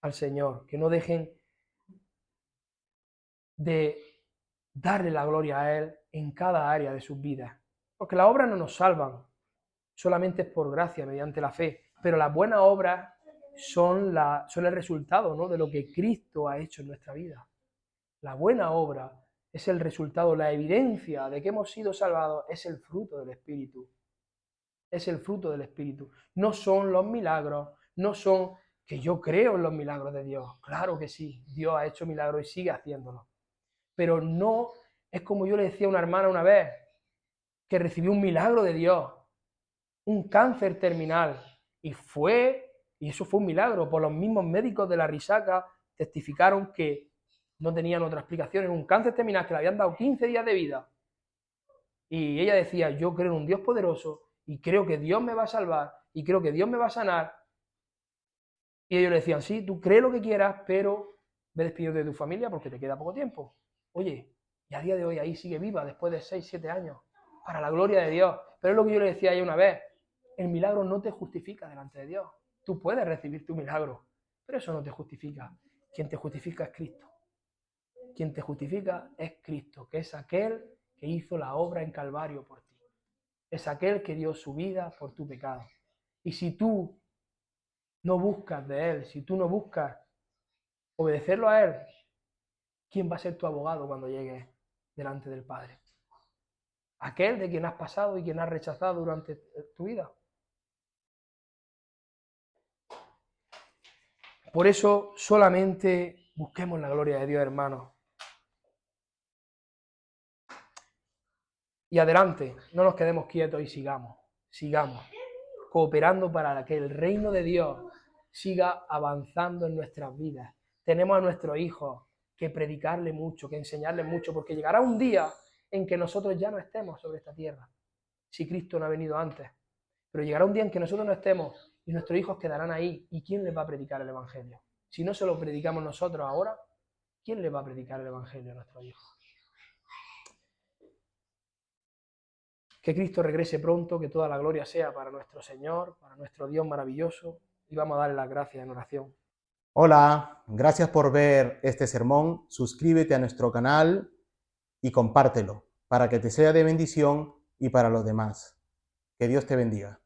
al Señor, que no dejen de darle la gloria a Él en cada área de sus vidas. Porque las obras no nos salvan, solamente es por gracia, mediante la fe, pero las buenas obras son el resultado, ¿no?, de lo que Cristo ha hecho en nuestra vida. La buena obra es el resultado, la evidencia de que hemos sido salvados, es el fruto del Espíritu. Es el fruto del Espíritu. No son los milagros, no son que yo creo en los milagros de Dios. Claro que sí, Dios ha hecho milagros y sigue haciéndolos. Pero no es como yo le decía a una hermana una vez, que recibió un milagro de Dios, un cáncer terminal, y eso fue un milagro, por los mismos médicos de la Risaca testificaron que no tenían otra explicación, era un cáncer terminal que le habían dado 15 días de vida, y ella decía, yo creo en un Dios poderoso, y creo que Dios me va a salvar, y creo que Dios me va a sanar, y ellos le decían, sí, tú crees lo que quieras, pero ve despidiendo de tu familia porque te queda poco tiempo. Oye, y a día de hoy ahí sigue viva, después de 6, 7 años, para la gloria de Dios. Pero es lo que yo le decía a ella una vez, el milagro no te justifica delante de Dios. Tú puedes recibir tu milagro, pero eso no te justifica. Quien te justifica es Cristo. Quien te justifica es Cristo, que es aquel que hizo la obra en Calvario por ti. Es aquel que dio su vida por tu pecado. Y si tú no buscas de Él, si tú no buscas obedecerlo a Él, ¿quién va a ser tu abogado cuando llegues delante del Padre? Aquel de quien has pasado y quien has rechazado durante tu vida. Por eso solamente busquemos la gloria de Dios, hermanos. Y adelante, no nos quedemos quietos y sigamos cooperando para que el reino de Dios siga avanzando en nuestras vidas. Tenemos a nuestros hijos que predicarle mucho, que enseñarles mucho, porque llegará un día en que nosotros ya no estemos sobre esta tierra, si Cristo no ha venido antes. Pero llegará un día en que nosotros no estemos y nuestros hijos quedarán ahí. ¿Y quién les va a predicar el Evangelio? Si no se lo predicamos nosotros ahora, ¿quién les va a predicar el Evangelio a nuestros hijos? Que Cristo regrese pronto, que toda la gloria sea para nuestro Señor, para nuestro Dios maravilloso, y vamos a darle las gracias en oración. Hola, gracias por ver este sermón. Suscríbete a nuestro canal y compártelo para que te sea de bendición y para los demás. Que Dios te bendiga.